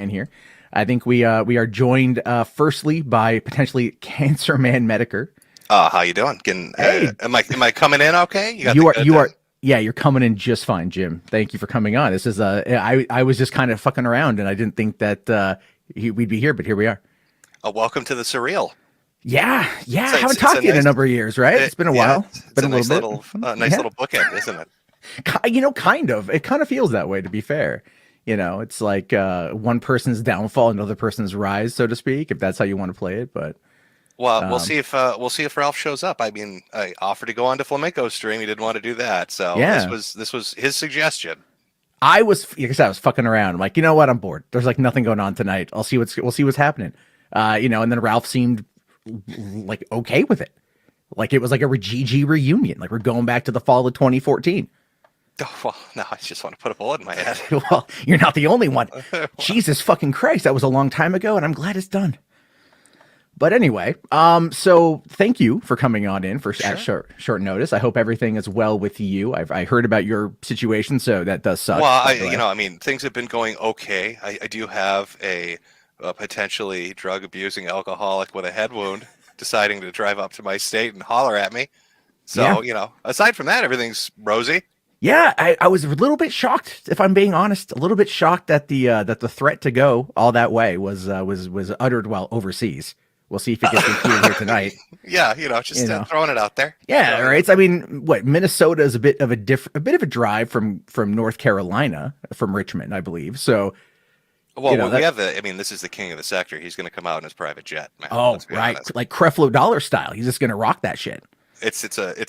in here. I think we are joined firstly by potentially Cancer Man Metokur. How you doing? Hey, Am I coming in okay? You got the you are good. you are yeah, you're coming in just fine, Jim. Thank you for coming on. This is I was just kind of fucking around and I didn't think that we'd be here, but here we are. Welcome to the surreal. Yeah, yeah. I haven't It's talked a to you in a nice, number of years, right? It's been a yeah, while. it's Been a a nice little bit. nice Yeah. little bookend, isn't it? Kind of. It kind of feels that way, to be fair. It's like one person's downfall, another person's rise, so to speak, if that's how you want to play it. But Well, um, we'll see if Ralph shows up. I mean, I offered to go on to Flamenco stream. He didn't want to do that, so yeah, this was his suggestion. like I said, I was fucking around. I'm like, you know what? I'm bored. There's like nothing going on tonight. We'll see what's happening. And then Ralph seemed like okay with it. Like it was like a GG reunion. Like we're going back to the fall of 2014. Oh, well, no, I just want to put a bullet in my head. Well, you're not the only one. Jesus fucking Christ, that was a long time ago, and I'm glad it's done. But anyway, so thank you for coming on in at short notice. I hope everything is well with you. I heard about your situation, so that does suck. Well, I mean, things have been going okay. I do have a potentially drug abusing alcoholic with a head wound deciding to drive up to my state and holler at me. So, aside from that, everything's rosy. Yeah, I was a little bit shocked, if I'm being honest, a little bit shocked that the threat to go all that way was uttered while overseas. We'll see if it gets repeated here tonight. Yeah, just throwing it out there. Yeah, right. So, I mean, what Minnesota is a bit of a drive from North Carolina, from Richmond, I believe. So, well, we have this is the king of the sector. He's going to come out in his private jet, man. Oh, right, honest. Like Creflo Dollar style. He's just going to rock that shit. It's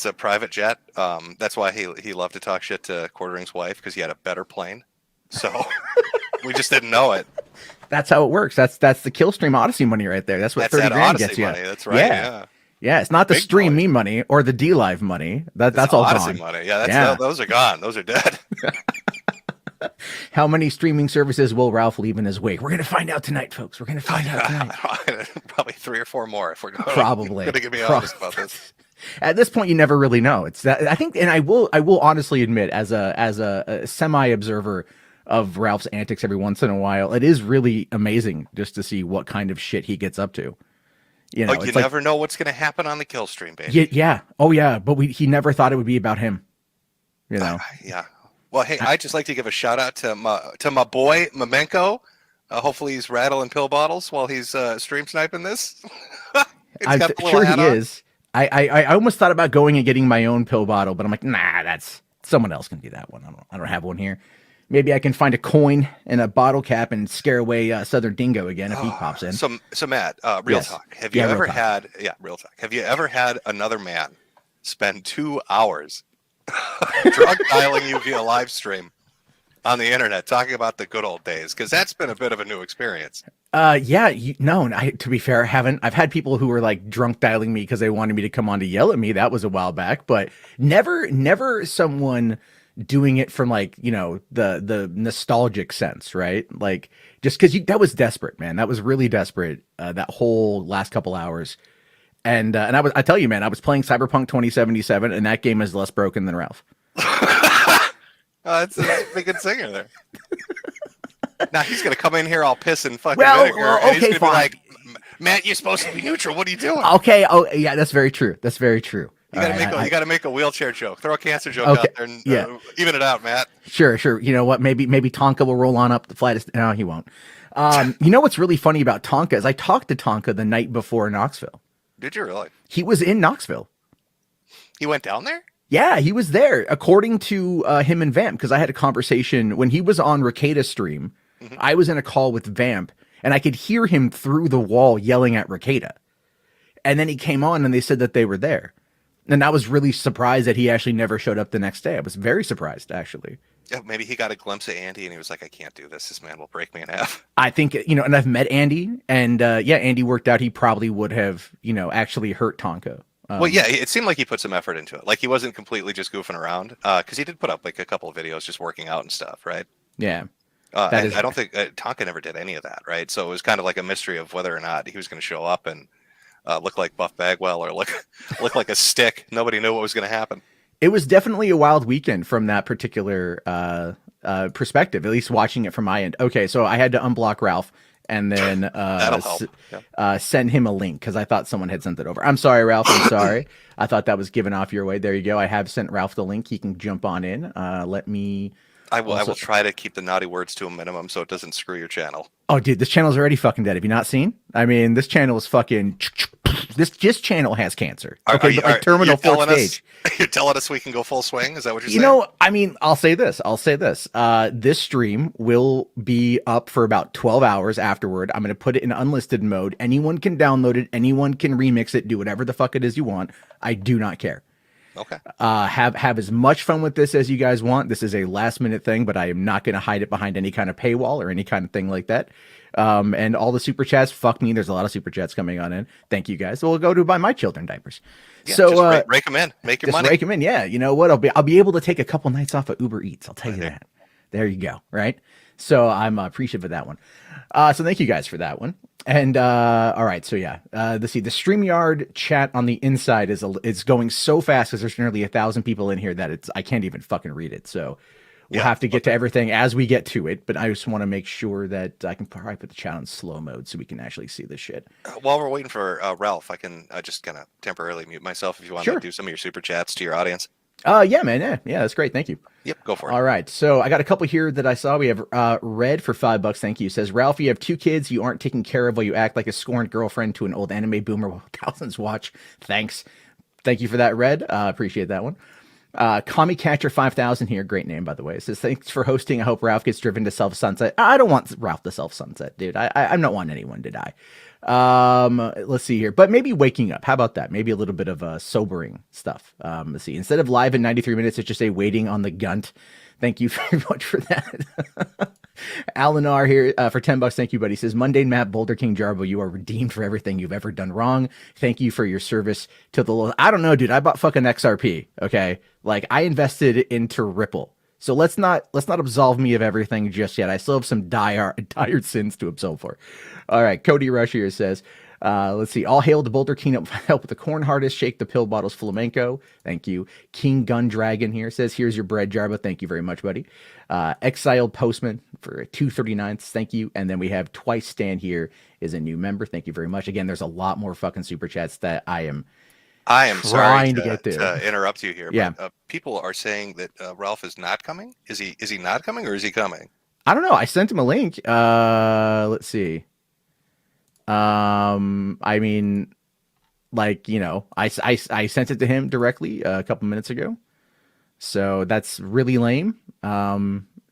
a private jet. That's why he loved to talk shit to Quartering's wife, because he had a better plane. So we just didn't know it. That's how it works. That's the Killstream Odyssey money right there. That's what 30 grand gets you. Money. That's right. Yeah. Yeah, it's not the Stream Me money or the D Live money. That's all Odyssey gone. Money. Yeah, those are gone. Those are dead. How many streaming services will Ralph leave in his wake? We're going to find out tonight, folks. We're going to find out tonight. Probably 3 or 4 more if we're going to be honest about this. At this point, you never really know. It's that I think, and I will honestly admit, as a semi observer of Ralph's antics every once in a while, it is really amazing just to see what kind of shit he gets up to. You never know what's going to happen on the kill stream, baby. Yeah. Oh yeah, but he never thought it would be about him. Yeah. Well, hey, I'd just like to give a shout out to my boy Mamenko. Hopefully he's rattling pill bottles while he's stream sniping this. I'm sure he is. I almost thought about going and getting my own pill bottle, but I'm like, nah, that's someone else can do that one. I don't have one here. Maybe I can find a coin and a bottle cap and scare away Southern Dingo again if he pops in. So Matt, real talk. Have you ever had another man spend 2 hours drug dialing you via live stream on the internet, talking about the good old days? Because that's been a bit of a new experience. To be fair, I haven't. I've had people who were like drunk dialing me because they wanted me to come on to yell at me. That was a while back, but never someone doing it from like, the nostalgic sense, right? Like just because that was desperate, man. That was really desperate. That whole last couple hours, and I tell you, man, I was playing Cyberpunk 2077, and that game is less broken than Ralph. That's a good singer there. Now he's gonna come in here all pissing fucking vinegar, and he's gonna be like, Matt, you're supposed to be neutral. What are you doing? Okay. Oh, yeah, that's very true. You gotta make a wheelchair joke. Throw a cancer joke out there and even it out, Matt. Sure. You know what? Maybe Tonka will roll on up the flight. No, he won't. You know what's really funny about Tonka is I talked to Tonka the night before Knoxville. Did you really? He was in Knoxville. He went down there? Yeah, he was there, according to him and Vamp, because I had a conversation when he was on Rakata's stream. Mm-hmm. I was in a call with Vamp, and I could hear him through the wall yelling at Rakata. And then he came on, and they said that they were there. And I was really surprised that he actually never showed up the next day. I was very surprised, actually. Yeah, maybe he got a glimpse of Andy, and he was like, I can't do this. This man will break me in half. I think, and I've met Andy, and Andy worked out. He probably would have, actually hurt Tonka. Well, yeah, it seemed like he put some effort into it. Like he wasn't completely just goofing around, because he did put up like a couple of videos just working out and stuff, right? Yeah. I don't think Tonka never did any of that, right? So it was kind of like a mystery of whether or not he was going to show up and look like Buff Bagwell or look like a stick. Nobody knew what was going to happen. It was definitely a wild weekend from that particular perspective, at least watching it from my end. Okay, so I had to unblock Ralph and then That'll help. send him a link because I thought someone had sent it over. I'm sorry, Ralph. I'm sorry. I thought that was given off your way. There you go. I have sent Ralph the link. He can jump on in. Let me. I will try to keep the naughty words to a minimum so it doesn't screw your channel. Oh, dude, this channel's already fucking dead. Have you not seen? I mean, this channel is fucking. This channel has cancer. Okay, but like terminal fourth stage. You're telling us we can go full swing? Is that what you're saying? You know, I mean, I'll say this. This stream will be up for about 12 hours afterward. I'm going to put it in unlisted mode. Anyone can download it. Anyone can remix it. Do whatever the fuck it is you want. I do not care. Okay. Have as much fun with this as you guys want. This is a last minute thing, but I am not going to hide it behind any kind of paywall or any kind of thing like that. And all the super chats, fuck me. There's a lot of super chats coming on in. Thank you guys. So we'll go to buy my children diapers. Yeah, so just rake them in, make your money. Rake them in. Yeah. You know what? I'll be able to take a couple nights off of Uber Eats. I'll tell you that. There you go. Right. So I'm appreciative of that one. So thank you guys for that one. And all right, so yeah, let's see. The StreamYard chat on the inside is going so fast because there's nearly 1,000 people in here that I can't even fucking read it. So we'll have to get to everything as we get to it. But I just want to make sure that I can probably put the chat on slow mode so we can actually see this shit. While we're waiting for Ralph, I can just kind of temporarily mute myself if you want to do some of your super chats to your audience. Yeah, man. Yeah, that's great. Thank you. Yep, go for it. All right. So I got a couple here that I saw. We have Red for $5. Thank you. Says, Ralph, you have 2 kids you aren't taking care of while you act like a scorned girlfriend to an old anime boomer while thousands watch. Thanks. Thank you for that, Red. Appreciate that one. Kami Catcher 5000 here. Great name, by the way. It says, thanks for hosting. I hope Ralph gets driven to self-sunset. I don't want Ralph to self-sunset, dude. I'm not wanting anyone to die. Let's see here, but maybe waking up. How about that? Maybe a little bit of sobering stuff. Let's see. Instead of live in 93 minutes, it's just a waiting on the gunt. Thank you very much for that. Alan R here for $10. Thank you, buddy. Says, mundane map, Boulder King Jarbo, you are redeemed for everything you've ever done wrong. Thank you for your service to the. I don't know, dude. I bought fucking XRP. Okay, like I invested into Ripple. So let's not absolve me of everything just yet. I still have some dire sins to absolve for. All right, Cody Rush here says, let's see. All hail the Boulder King, help with the corn hardest, shake the pill bottles flamenco. Thank you. King Gun Dragon here says, here's your bread, Jarba. Thank you very much, buddy. Exiled Postman for 239. Thank you. And then we have Twice Stan here is a new member. Thank you very much. Again, there's a lot more fucking super chats that I am sorry to get to interrupt you here. Yeah. But, people are saying that Ralph is not coming. Is he not coming or is he coming? I don't know. I sent him a link. Let's see. I mean, like, you know, I sent it to him directly a couple minutes ago. So that's really lame.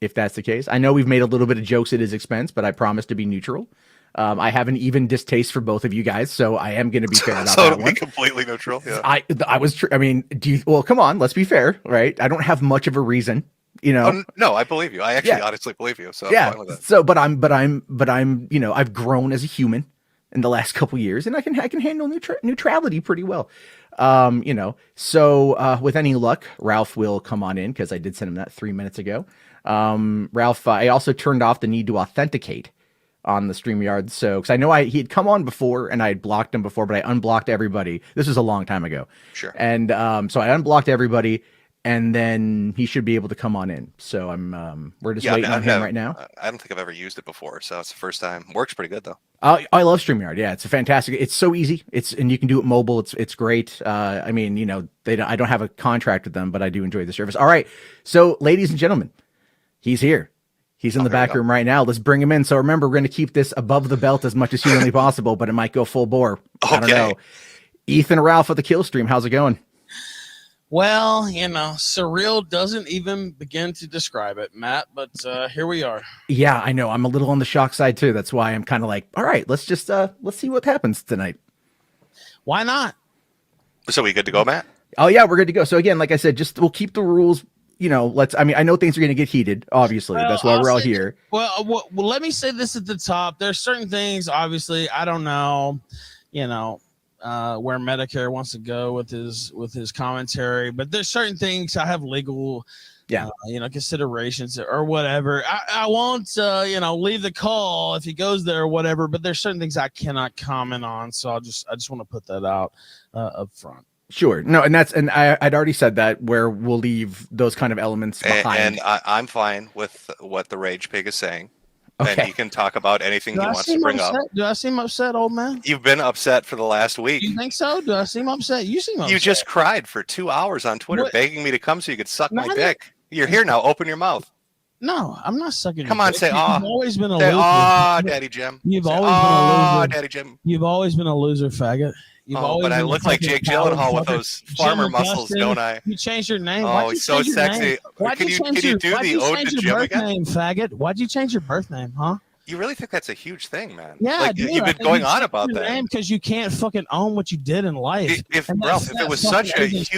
If that's the case, I know we've made a little bit of jokes at his expense, but I promise to be neutral. I have an even distaste for both of you guys, so I am going to be fair about that one. Completely neutral. Yeah. I mean, well, come on, let's be fair, right? I don't have much of a reason, you know. Oh, no, I believe you. I actually honestly believe you. So yeah. I'm fine with that. So, but I'm, you know, I've grown as a human in the last couple years, and I can handle neutrality pretty well. You know, so with any luck, Ralph will come on in because I did send him that 3 minutes ago. Ralph, I also turned off the need to authenticate on the StreamYard. So, because I know he had come on before and I had blocked him before, but I unblocked everybody. This was a long time ago. Sure. And so I unblocked everybody, and then he should be able to come on in. So we're just waiting on him right now. I don't think I've ever used it before, so it's the first time. Works pretty good though. I love StreamYard. Yeah, it's a fantastic. It's so easy. And you can do it mobile. It's great. I mean, you know, I don't have a contract with them, but I do enjoy the service. All right. So, ladies and gentlemen, he's here. He's in the back room right now. Let's bring him in. So remember, we're going to keep this above the belt as much as humanly possible, but it might go full bore. Okay. I don't know. Ethan Ralph of the Kill Stream. How's it going? Well, you know, surreal doesn't even begin to describe it, Matt, but here we are. Yeah, I know. I'm a little on the shock side too. That's why I'm kind of like, all right, let's just let's see what happens tonight. Why not? So we good to go, Matt? Oh yeah, we're good to go. So again, like I said, we'll keep the rules. You know, I know things are going to get heated, obviously. That's why we're all here. Well, let me say this at the top. There's certain things, obviously, I don't know, you know, where Metokur wants to go with his commentary, but there's certain things I have legal, you know, considerations or whatever. I won't, you know, leave the call if he goes there or whatever, but there's certain things I cannot comment on. So I just want to put that out up front. Sure. No, and I'd already said that where we'll leave those kind of elements behind. And I'm fine with what the Rage Pig is saying. Okay. And he can talk about anything he wants to bring up. Do I seem upset, old man? You've been upset for the last week. You think so? Do I seem upset? You seem upset. You just cried for 2 hours on Twitter begging me to come so you could suck my dick. You're here now. Open your mouth. No, I'm not sucking. Come on, say You've always been a loser. Oh, Daddy Jim. You've always been a loser. Daddy Jim. You've always been a loser, faggot. But I look like Jake Gyllenhaal with those farmer muscles, don't I? You changed your name. Oh, he's so sexy. Can you do the ode to Jim again? Name, faggot? Why'd you change your birth name, huh? You really think that's a huge thing, man? Yeah, like, you've been going on about that because you can't fucking own what you did in life. Ralph, if it was such a huge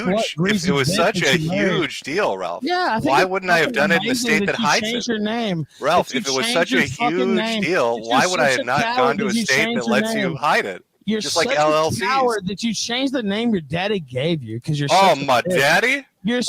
deal, Ralph, yeah, why wouldn't I have done it in the state that hides it? Your name, Ralph, if it was such a huge deal, why would I have not gone to a state that lets you hide it? You're just such like LLCs. A coward that you changed the name your daddy gave you because you're. My daddy. You're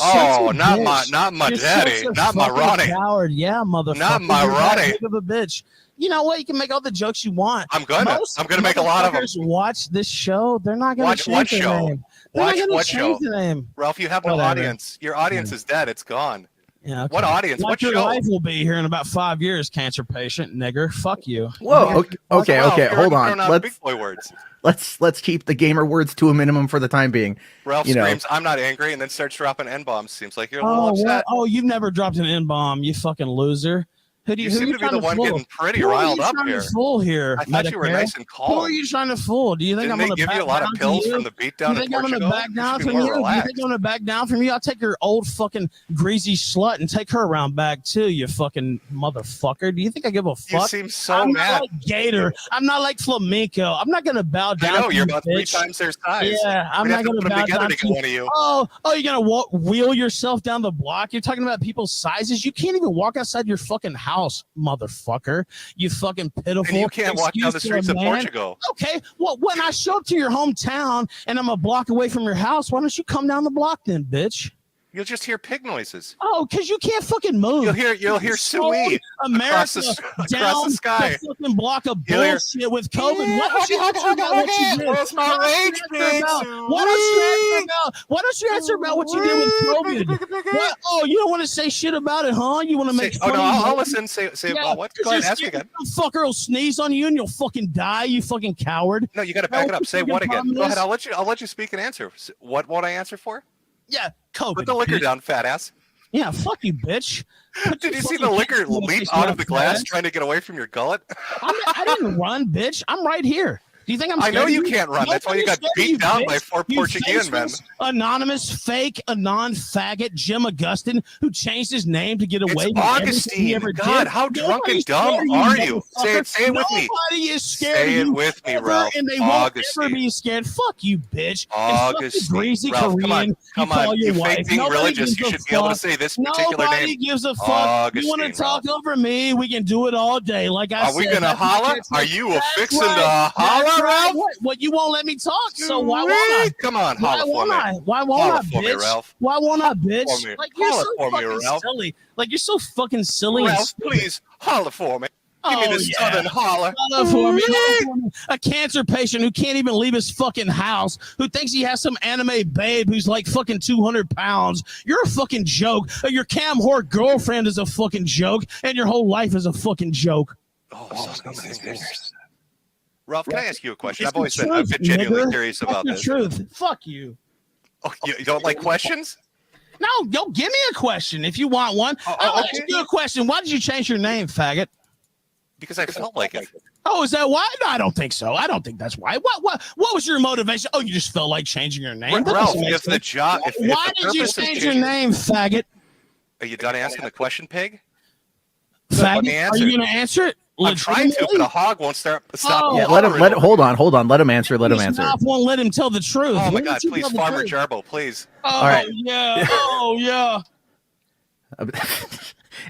not my daddy, not my Ronnie. Coward, yeah, motherfucker. Not my Ronnie. Big of a bitch. You know what? You can make all the jokes you want. I'm gonna make a lot of them. Watch this show. They're not gonna change the name. What show? The name. Ralph, you have no audience. Your audience is dead. It's gone. Yeah. Okay. What audience? What your show? life will be here in about 5 years, cancer patient, nigger. Fuck you. Whoa. Okay. Hold on. Big boy words. Let's keep the gamer words to a minimum for the time being. Ralph screams, "I'm not angry," and then starts dropping N-bombs. Seems like you're a little upset. You've never dropped an N-bomb, you fucking loser. You seem to be the one getting pretty riled up here. Fool here. I thought you were nice and calm. Who are you trying to fool? Do you think I'm going to give you a lot of pills from the beatdown in Portugal? Do you think I'm going to back down from you? Do you think I'm going to back down from you? I'll take your old fucking greasy slut and take her around back too, you fucking motherfucker. Do you think I give a fuck? You seem so I'm mad. Not like Gator. I'm not like Flamenco. I'm not going to bow down. I know, you're about 3 times their size. Yeah, I'm not going to bow down to get one of you. Oh, you're going to wheel yourself down the block? You're talking about people's sizes? You can't even walk outside your fucking house, motherfucker. You fucking pitiful. And you can't walk down the streets of Portugal. Okay, well, when I show up to your hometown and I'm a block away from your house, why don't you come down the block then, bitch? You'll just hear pig noises. Oh, because you can't fucking move. You'll hear Sui across the sky. The fucking block of bullshit with COVID. Why don't you answer about what you did? Where's my rage pig? Why don't you answer about what you did with COVID? What? Oh, you don't want to say shit about it, huh? You want to make fun of I'll listen. Say about what? Go ahead, ask again. Fucker will sneeze on you and you'll fucking die, you fucking coward. No, you got to back it up. Say what again? Go ahead. I'll let you speak and answer. What won't I answer for? Yeah, COVID. Put the liquor down, fat ass. Yeah, fuck you, bitch. Did you see the liquor leap out of the glass trying to get away from your gullet? I didn't run, bitch. I'm right here. Do you think I'm? I know you can't run. That's why you got beat down by 4 Portuguese men. Anonymous, fake, anon faggot Jim Augustine, who changed his name to get away with everything he ever did. God, how drunk and dumb are you? Say it with me. Nobody is scared. Say it with me, Ralph. And they won't ever be scared. Fuck you, bitch. Augustine. Ralph, come on. You fake being religious. You should be able to say this particular name. Nobody gives a fuck. You want to talk over me? We can do it all day. Like I said. Are we gonna holla? Are you a fixin' to holla? Ralph? What you won't let me talk, so why won't I? Come on, holla for me. Why won't I, bitch? Ralph. Why won't I, bitch? Like you're so fucking silly. Like you're so fucking silly. Ralph, please holla for me. Give me this southern holler. Holla for me. A cancer patient who can't even leave his fucking house, who thinks he has some anime babe who's like fucking 200 pounds. You're a fucking joke. Your cam whore girlfriend is a fucking joke, and your whole life is a fucking joke. Ralph, can I ask you a question? I've always been genuinely curious about this. Truth. Fuck you. Oh, you don't like questions? No, go give me a question if you want one. I'll ask you a question. Why did you change your name, faggot? Because I felt like it. Oh, is that why? No, I don't think so. I don't think that's why. What was your motivation? Oh, you just felt like changing your name. Ralph, if the job. Why did you change your name, faggot? Are you done asking the question, pig? Faggot, are you going to answer it? I'm trying to, but a hog won't stop. Yeah, let him. Hold on. Let him answer. Let him answer. Won't let him tell the truth. Oh my God! Please, Farmer Jarbo, please. Oh, all right. Yeah. Oh yeah.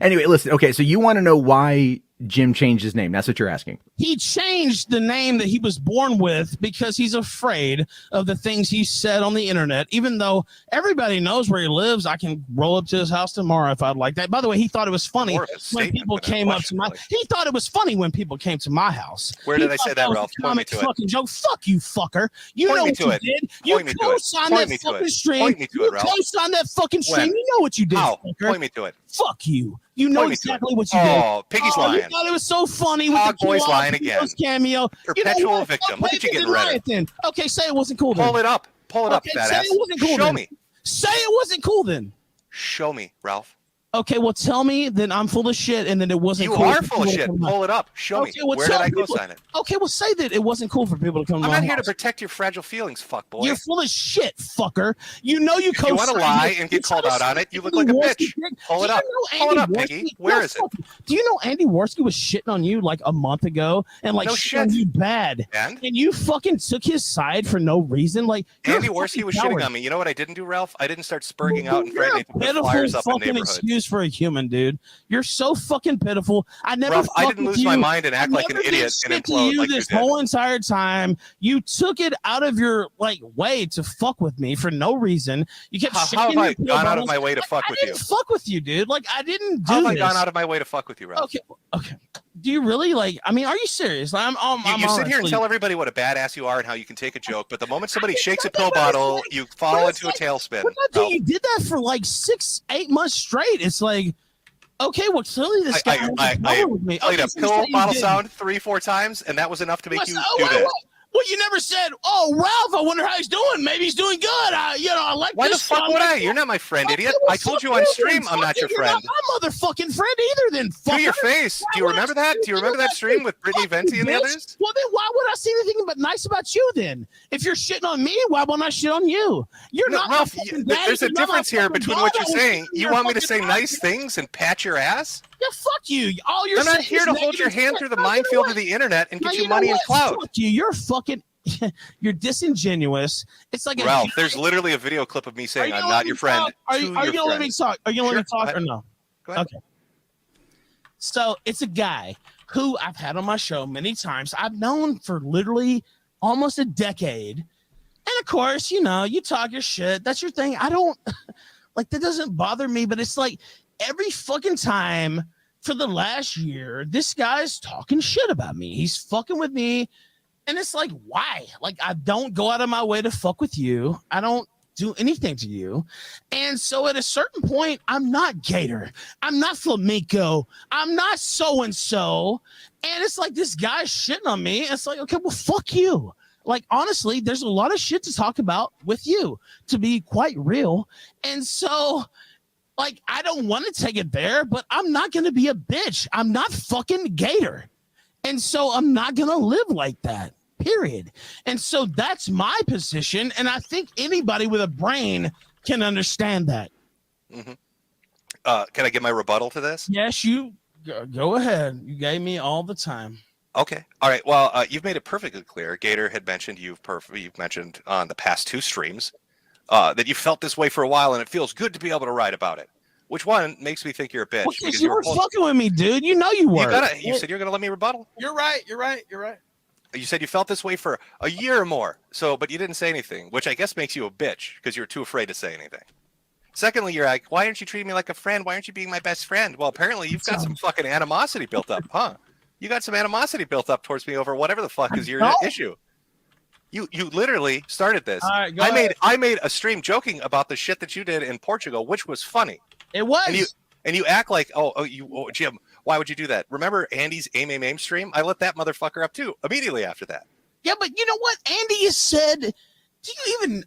Anyway, listen. Okay, so you want to know why Jim changed his name? That's what you're asking. He changed the name that he was born with because he's afraid of the things he said on the internet. Even though everybody knows where he lives, I can roll up to his house tomorrow if I'd like that. By the way, he thought it was funny when people came up to my. He thought it was funny when people came to my house. Where did I say that, Ralph? Point me to it. Fucking joke. Fuck you, fucker. You know what you did. You co-signed that fucking stream. You co-signed that fucking stream. You know what you did. Point me to it. Fuck you. You know exactly what you did. Oh, Piggy's lying. You thought it was so funny with Hog the Boy's lying again. Cameo. Perpetual victim. Look at you getting red. Okay, say it wasn't cool then. Pull it up. Pull it up, fat ass. Say it wasn't cool Show then. me. Say it wasn't cool then. Show me, Ralph. Okay, well, tell me then I'm full of shit and then it wasn't cool. You are full of shit. Pull it up. Show me. Well, where did I co-sign it? Okay, well, say that it wasn't cool for people to come to my house. I'm not here to protect your fragile feelings, fuck boy. You're full of shit, fucker. You know you co-signed. You want to lie and get called out on it? You look like a bitch. Pull it up. Pull it up, Piggy. Where is it? Do you know Andy Worski was shitting on you like a month ago and like shitting on you bad? And you fucking took his side for no reason. Like Andy Worski was shitting on me. You know what I didn't do, Ralph? I didn't start spurging out and threatening to put flyers up in the neighborhood. Excuse for a human, dude. You're so fucking pitiful. I never. Ralph, I didn't lose my mind and act like an idiot and implode like you did. This whole entire time, you took it out of your way to fuck with me for no reason. You kept. How have I gone out of my way to fuck with you? I didn't fuck with you, dude. Like I didn't do. How have I gone out of my way to fuck with you, Ralph? Okay. Do you really I mean, are you serious? You sit here and tell everybody what a badass you are and how you can take a joke, but the moment somebody shakes a pill bottle, you fall into a tailspin. You did that for like 6-8 months straight. It's like. Okay, well, clearly this guy with me. Played a pill bottle sound 3-4 times, and that was enough to make you do this. Well, you never said, "Oh, Ralph, I wonder how he's doing. Maybe he's doing good." I like. Why the fuck would I? You're not my friend, idiot. I told you on stream I'm not your friend. You're not my motherfucking friend either. Then to your face. Do you remember that? Do you remember that stream with Brittany Venti and the others? Well, then why would I say anything but nice about you? Then, if you're shitting on me, why won't I shit on you? You're not. Ralph, there's a difference here between what you're saying. You want me to say nice things and pat your ass? Yeah, fuck you. I'm not here to hold your hand through the minefield of the internet and get you money and clout. Fuck you. You're fucking. You're disingenuous. It's like Ralph. There's literally a video clip of me saying I'm not your friend. Are you gonna let me talk? Are you gonna let me talk or no? Go ahead. Okay. So it's a guy who I've had on my show many times. I've known for literally almost a decade, and of course, you talk your shit. That's your thing. I don't that doesn't bother me, but it's like every fucking time for the last year, this guy's talking shit about me. He's fucking with me. And it's like, why? Like, I don't go out of my way to fuck with you. I don't do anything to you. And so at a certain point, I'm not Gator. I'm not Flamenco. I'm not so-and-so. And it's like this guy's shitting on me. It's like, okay, well, fuck you. Like, honestly, there's a lot of shit to talk about with you, to be quite real. And so, I don't want to take it there, but I'm not going to be a bitch. I'm not fucking Gator. And so I'm not going to live like that. Period. And so that's my position. And I think anybody with a brain can understand that. Mm-hmm. Can I get my rebuttal to this? Yes, you go ahead. You gave me all the time. Okay. All right. Well, you've made it perfectly clear. Gator had mentioned you've mentioned on the past 2 streams that you felt this way for a while, and it feels good to be able to write about it. Which one makes me think you're a bitch? Well, because you were fucking with me, dude. You know you were. You said you're gonna let me rebuttal. You're right. You said you felt this way for a year or more. But you didn't say anything, which I guess makes you a bitch because you were too afraid to say anything. Secondly, you're like, why aren't you treating me like a friend? Why aren't you being my best friend? Well, apparently you've got some fucking animosity built up, huh? You got some animosity built up towards me over whatever the fuck is your issue. You literally started this. All right, I made a stream joking about the shit that you did in Portugal, which was funny. It was. And you act like, Jim, why would you do that? Remember Andy's AIM stream? I let that motherfucker up too immediately after that. Yeah, but you know what? Andy has said, do you even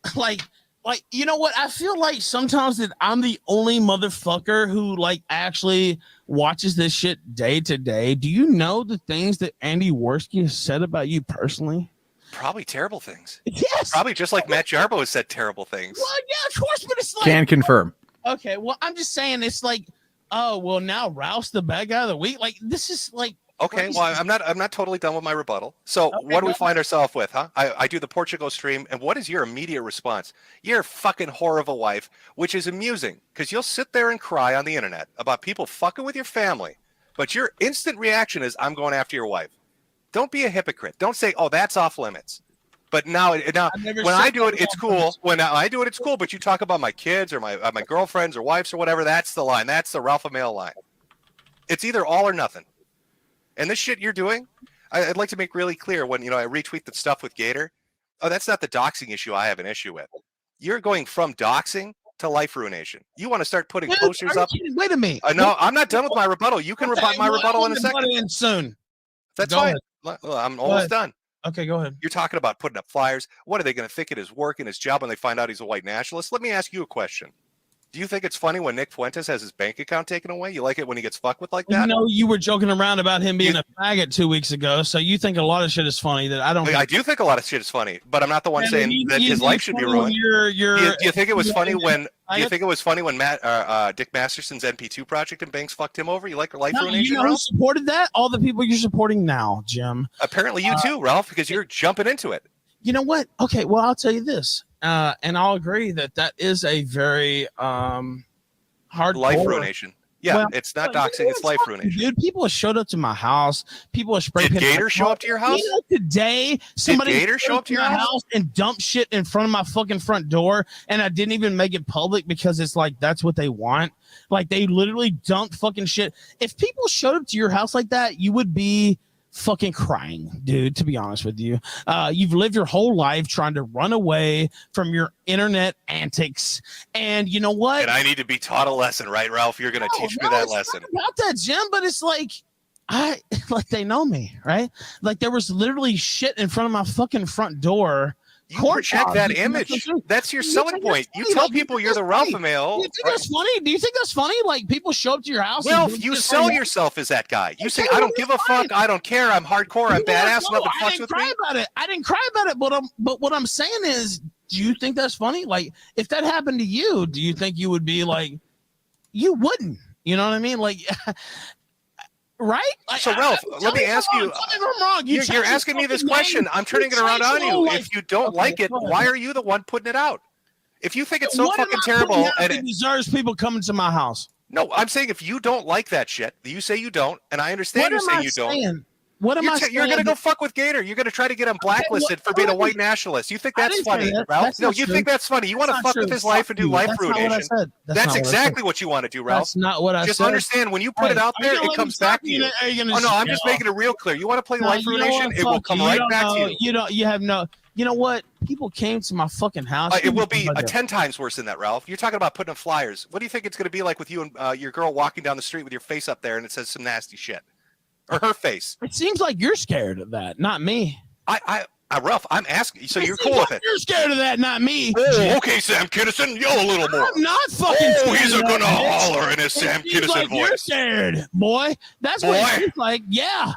you know what? I feel like sometimes that I'm the only motherfucker who actually watches this shit day to day. Do you know the things that Andy Worski has said about you personally? Probably terrible things. Yes. Probably just like Matt Jarbo has said terrible things. Well, yeah, of course, but it's like. Can confirm. Okay, well, I'm just saying it's like, oh, well, now Ralph's the bad guy of the week. Like, this is like. Okay, well, I'm not totally done with my rebuttal. So what do we find ourselves with, huh? I do the Portugal stream, and what is your immediate response? You're a fucking whore of a wife, which is amusing, because you'll sit there and cry on the internet about people fucking with your family, But your instant reaction is, I'm going after your wife. Don't be a hypocrite. Don't say, oh, that's off limits. But now when I do it, it's cool. When I do it, it's cool. But you talk about my kids or my girlfriends or wives or whatever, that's the line. That's the Ralph Mail line. It's either all or nothing. And this shit you're doing, I'd like to make really clear when, I retweet the stuff with Gator. Oh, that's not the doxing issue I have an issue with. You're going from doxing to life ruination. You want to start putting posters up? Wait a minute. No, I'm not done with my rebuttal. You can rebut my rebuttal in a second. Soon. That's fine. I'm almost done. Okay, go ahead. You're talking about putting up flyers. What are they going to think it is work in his job when they find out he's a white nationalist? Let me ask you a question. Do you think it's funny when Nick Fuentes has his bank account taken away? You like it when he gets fucked with like that? You were joking around about him being a faggot 2 weeks ago, so you think a lot of shit is funny that I don't. I do think a lot of shit is funny, but I'm not the one saying that his life should be ruined. Do you think it was funny when? Do you think it was funny when Dick Masterson's NP2 project and banks fucked him over? You like life ruination? Who supported that? All the people you're supporting now, Jim. Apparently, you too, Ralph, because you're jumping into it. You know what? Okay, well, I'll tell you this, and I'll agree that is a very hard life ruination. Yeah, well, it's not doxing, it's life ruination. Dude, people have showed up to my house. People have sprayed. Did Gator show up to your house? Today, somebody did Gator show up to your house and dump shit in front of my fucking front door, and I didn't even make it public because it's like that's what they want. Like they literally dumped fucking shit. If people showed up to your house like that, you would be fucking crying, dude, to be honest with you. You've lived your whole life trying to run away from your internet antics, and you know what? And I need to be taught a lesson, right, Ralph? You're going to teach me that lesson. Not that, Jim, but it's like they know me, right? Like there was literally shit in front of my fucking front door. You project that image. That's your selling point. You tell people you're the Ralph Mail. Do you think that's funny? Do you think that's funny? Like people show up to your house. Well, you sell yourself as that guy. You say, I don't give a fuck. I don't care. I'm hardcore. I'm badass. Nothing fucks with me. I didn't cry about it. But what I'm saying is, do you think that's funny? Like if that happened to you, do you think you would be like, you wouldn't? You know what I mean? Like. Right? So, Ralph, let me ask you. You're asking me this question. I'm turning it around on you. If you don't like it, why are you the one putting it out? If you think it's so fucking terrible, and it deserves people coming to my house. No, I'm saying if you don't like that shit, you say you don't, and I understand you're saying you don't. What am I saying? You're going to go fuck with Gator. You're going to try to get him blacklisted for being a white nationalist. You think that's funny, Ralph? No, you think that's funny. You want to fuck with his life and do life ruination. That's exactly what you want to do, Ralph. That's not what I said. Just understand, when you put it out there, it comes back to you. Oh, no, I'm just making it real clear. You want to play life ruination, it will come right back to you. You know what? People came to my fucking house. It will be 10 times worse than that, Ralph. You're talking about putting up flyers. What do you think it's going to be like with you and your girl walking down the street with your face up there and it says some nasty shit? Or her face. It seems like you're scared of that, not me. Ralph, I'm asking. So you're cool with it? You're scared of that, not me. Oh, okay, Sam Kinison, yell a little more. I'm not fucking. Oh, he's gonna holler in his Sam Kinison voice. You're scared, boy. That's what it seems like. Yeah.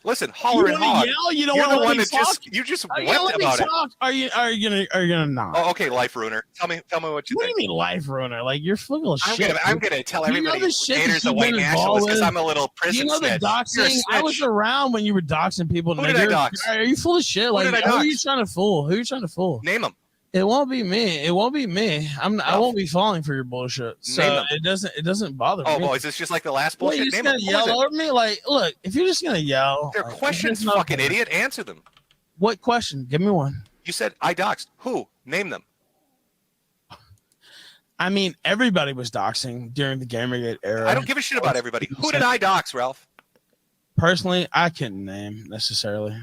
Listen, holler and hog. You don't want to let me talk? You just wept about it. Are you gonna not? Oh, okay, life ruiner. Tell me what you think. What do you mean life ruiner? Like you're full of shit. I'm gonna tell everybody Gator's a white nationalist because I'm a little prison snitch. You know the doxing? I was around when you were doxing people. Who did I dox? Are you full of shit? Like who are you trying to fool? Who are you trying to fool? Name them. It won't be me. It won't be me. I won't be falling for your bullshit. So it doesn't bother me. Oh, boy, is this just like the last bullshit? You're just gonna yell over me? Like, look, if you're just gonna yell, they're questions, fucking idiot. Answer them. What question? Give me one. You said I doxed. Who? Name them. I mean, everybody was doxing during the Gamergate era. I don't give a shit about everybody. Who did I dox, Ralph? Personally, I couldn't name necessarily.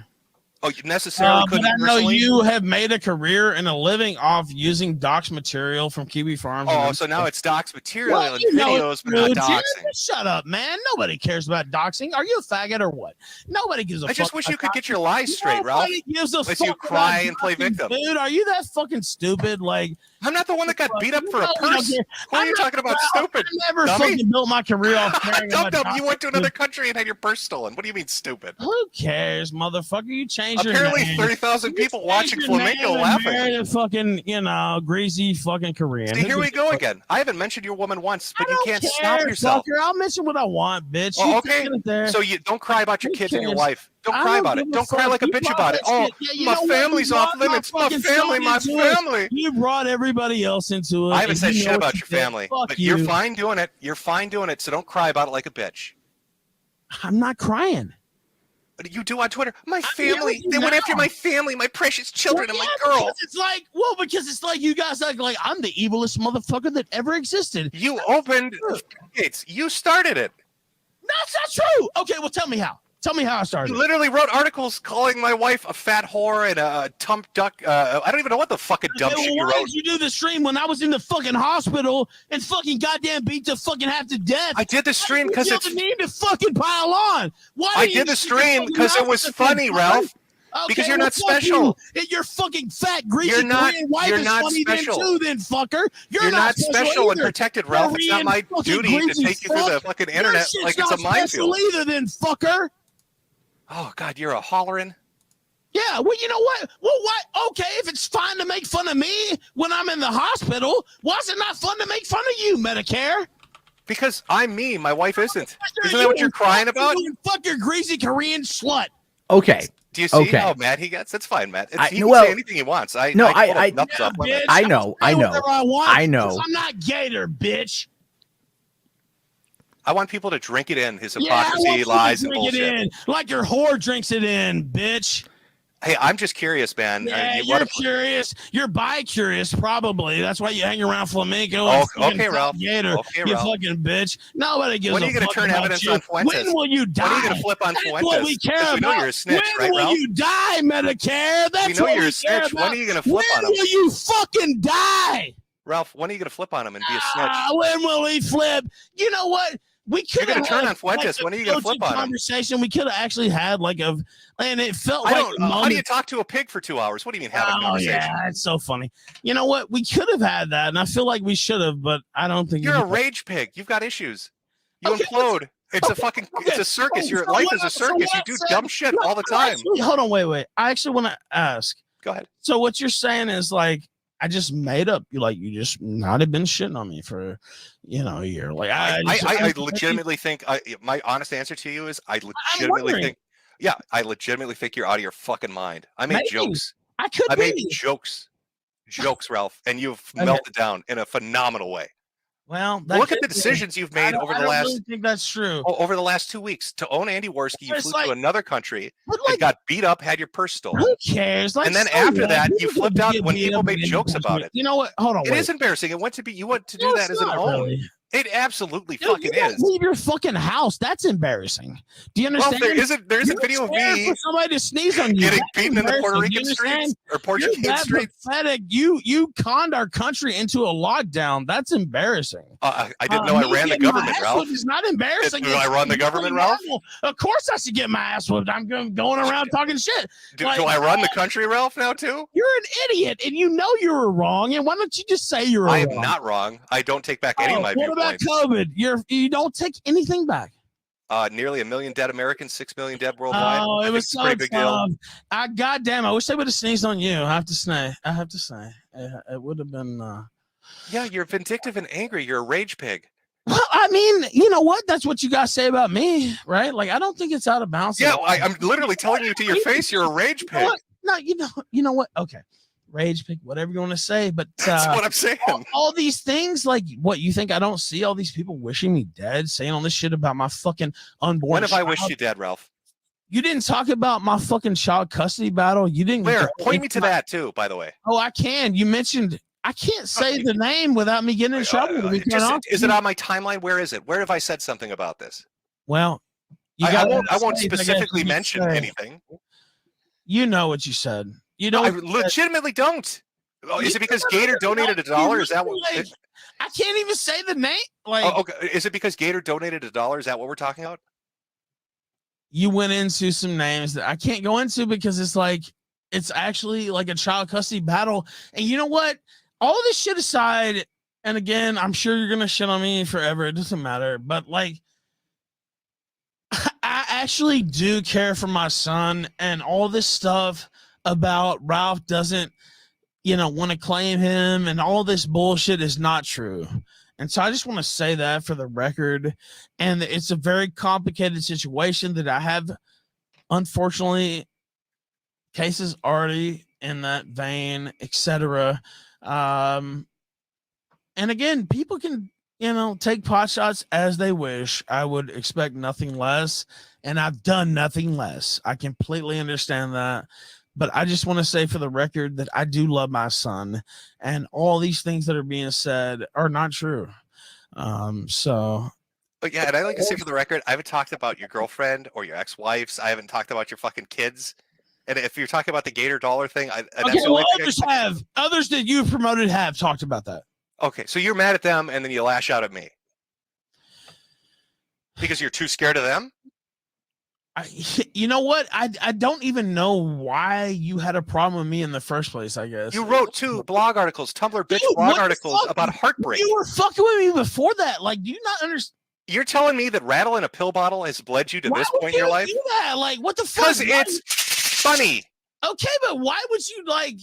Oh, you necessarily couldn't. But I know you have made a career and a living off using dox material from Kiwi Farms. Oh, so now it's dox material and videos, but not doxing. Shut up, man. Nobody cares about doxing. Are you a faggot or what? Nobody gives a fuck. I just wish you could get your lies straight, Ralph. Nobody gives a fuck. You cry and play victim. Dude, are you that fucking stupid? Like, I'm not the one that got beat up for a purse. What are you talking about, stupid? I never fucking built my career off carrying Dum-dum, you went to another country and had your purse stolen. What do you mean, stupid? Who cares, motherfucker? You changed your name. Apparently 30,000 people watching Flamenco laughing. A fucking, greasy fucking Korean. See, here we go again. I haven't mentioned your woman once, but you can't stop yourself. Fucker. I'll mention what I want, bitch. Oh, okay. So you don't cry about your kids and your wife. Don't cry about it. Don't cry like a bitch about it. Oh, my family's off limits. My family. You brought everybody else into it. I haven't said shit about your family, but you're fine doing it. You're fine doing it, so don't cry about it like a bitch. I'm not crying. What do you do on Twitter? My family. They went after my family, my precious children, and my girl. Because it's like you guys act like I'm the evilest motherfucker that ever existed. You opened gates. You started it. That's not true. Okay, well, tell me how. Tell me how I started. You literally wrote articles calling my wife a fat whore and a tump duck. I don't even know what the fucking dumb shit you wrote. Why did you do the stream when I was in the fucking hospital and fucking goddamn beat to fucking half to death? I did the stream because it's. You need to fucking pile on. Why? I did the stream because it was funny, Ralph. Okay, because you're not special. You're fucking fat, greasy Korean wife is funny special. Then fucker. You're not special and protected, Ralph. It's not my duty to take you through the fucking internet like it's a minefield. Either then, fucker. Oh God, you're a hollering. Yeah, well, you know what? Well, what? Okay, if it's fine to make fun of me when I'm in the hospital, why is it not fun to make fun of you, Medicare? Because I'm me. My wife isn't. Isn't that what you're crying about? Fuck your greasy Korean slut. Okay. Do you see how mad he gets? It's fine, Matt. He can say anything he wants. I know. I know. I'm not Gator, bitch. I want people to drink it in. His hypocrisy, lies, and bullshit. Like your whore drinks it in, bitch. Hey, I'm just curious, man. Yeah, you're curious. You're bi-curious, probably. That's why you hang around flamenco. Oh, okay, Ralph. Gator, okay, you Ralph. fucking bitch. Nobody gives a fuck. When are you going to turn evidence on Fuentes? When will you die? When are you going to flip on Fuentes? What we care about. We know you're a snitch, right, Ralph? When will you die, Medicare? That's we know you're a snitch. When are you going to flip on him? When will you fucking die? Ralph, when are you going to flip on him and be a snitch? When will he flip? You know what? We could You're going to turn on Fuentes. When are you going to flip on him? Conversation. We could have actually had and it felt like. How do you talk to a pig for 2 hours? What do you mean have a conversation? Yeah, it's so funny. You know what? We could have had that, and I feel like we should have, but I don't think you're a rage pig. You've got issues. You implode. It's a fucking. It's a circus. Your life is a circus. You do dumb shit all the time. Hold on, wait. I actually want to ask. Go ahead. So what you're saying is like, I just made up. You just not have been shitting on me for, a year. Like I legitimately think. My honest answer to you is I legitimately think. Yeah, I legitimately think you're out of your fucking mind. I made jokes. I made jokes, Ralph, and you've melted down in a phenomenal way. Well, look at the decisions you've made over the last. I really think that's true. Over the last 2 weeks, to own Andy Worski, you flew to another country, and got beat up, had your purse stolen. Who cares? And then after that, you flipped out when people made jokes about it. You know what? Hold on. It is embarrassing. It went to be. You want to do that as an own. Really. It absolutely fucking is. Leave your fucking house. That's embarrassing. Do you understand? Well, there is a video of me for somebody to sneeze on you. Getting beaten in the Puerto Rican streets or Portuguese streets. Pathetic. You conned our country into a lockdown. That's embarrassing. I didn't know I ran the government, Ralph. It's not embarrassing. Do I run the government, Ralph? Of course I should get my ass whooped. I'm going around talking shit. Do I run the country, Ralph, now too? You're an idiot, and you know you were wrong. And why don't you just say you're wrong? I am not wrong. I don't take back any of my viewpoints. What about COVID? You don't take anything back. Nearly 1 million dead Americans, 6 million dead worldwide. Oh, it was so pretty big deal. Goddamn, I wish they would have sneezed on you. I have to say, it would have been. Yeah, you're vindictive and angry. You're a rage pig. Well, I mean, you know what? That's what you guys say about me, right? Like, I don't think it's out of bounds. Yeah, I'm literally telling you to your face, you're a rage pig. No, you know what? Okay. Rage pig, whatever you want to say, but that's what I'm saying. All these things, like what you think I don't see all these people wishing me dead, saying all this shit about my fucking unborn. When have I wished you dead, Ralph? You didn't talk about my fucking child custody battle. You didn't. Where? Point me to that too, by the way. Oh, I can. You mentioned. I can't say the name without me getting in trouble. Is it on my timeline? Where is it? Where have I said something about this? Well, I won't specifically mention anything. You know what you said. You know, I legitimately don't. Oh, is it because Gator donated $1? Is that what? I can't even say the name. Okay. Is it because Gator donated $1? Is that what we're talking about? You went into some names that I can't go into because it's actually like a child custody battle. And you know what? All this shit aside, and again, I'm sure you're gonna shit on me forever. It doesn't matter. But I actually do care for my son, and all this stuff about Ralph doesn't, want to claim him, and all this bullshit is not true. And so I just want to say that for the record. And it's a very complicated situation that I have, unfortunately, cases already in that vein, etc. And again, people can take pot shots as they wish. I would expect nothing less, and I've done nothing less. I completely understand that. But I just want to say for the record that I do love my son, and all these things that are being said are not true. But yeah, and I like to say for the record, I haven't talked about your girlfriend or your ex-wives. I haven't talked about your fucking kids. And if you're talking about the Gator dollar thing, others that you've promoted have talked about that. Okay, so you're mad at them, and then you lash out at me because you're too scared of them. You know what? I don't even know why you had a problem with me in the first place. I guess you wrote 2 blog articles, Tumblr bitch blog articles about heartbreak. You were fucking with me before that. Like, do you not understand? You're telling me that rattling a pill bottle has led you to this point in your life? Do that? Like, what the fuck? Because it's funny. Okay, but why would you like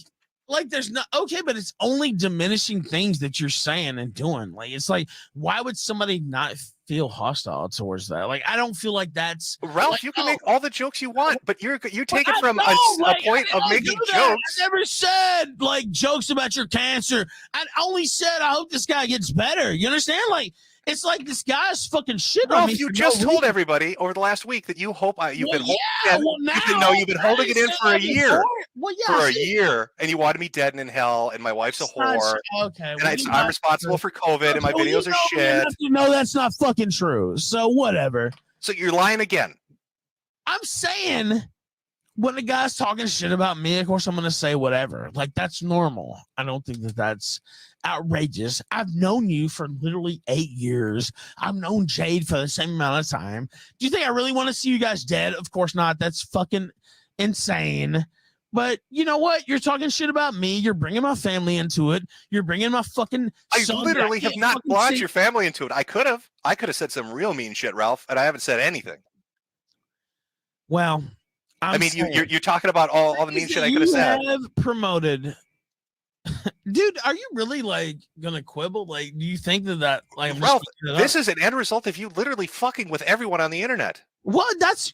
there's not okay, but it's only diminishing things that you're saying and doing. Like, it's like, why would somebody not feel hostile towards that? Like, I don't feel like that's Ralph. like, you can make all the jokes you want, but you take it from a point of making jokes. I never said like jokes about your cancer. I only said I hope this guy gets better. You understand? Like, it's like this guy's fucking shit on me. You just told everybody over the last week that you hope you've been holding it in for a year. For a year, and you wanted me dead and in hell, and my wife's a whore. Okay, and I'm responsible for COVID, and my videos are shit. You know that's not fucking true. So whatever. So you're lying again. I'm saying when the guy's talking shit about me, of course I'm gonna say whatever. Like, that's normal. I don't think that that's outrageous. I've known you for literally 8 years. I've known Jade for the same amount of time. Do you think I really want to see you guys dead? Of course not. That's fucking insane. But you know what? You're talking shit about me. You're bringing my family into it. You're bringing my fucking. I literally have not brought your family into it. I could have said some real mean shit, Ralph, and I haven't said anything. Well, you're talking about all the mean shit I could have said. You have promoted. Dude, are you really like gonna quibble? Like, do you think that like Ralph, this is an end result of you literally fucking with everyone on the internet? Well, that's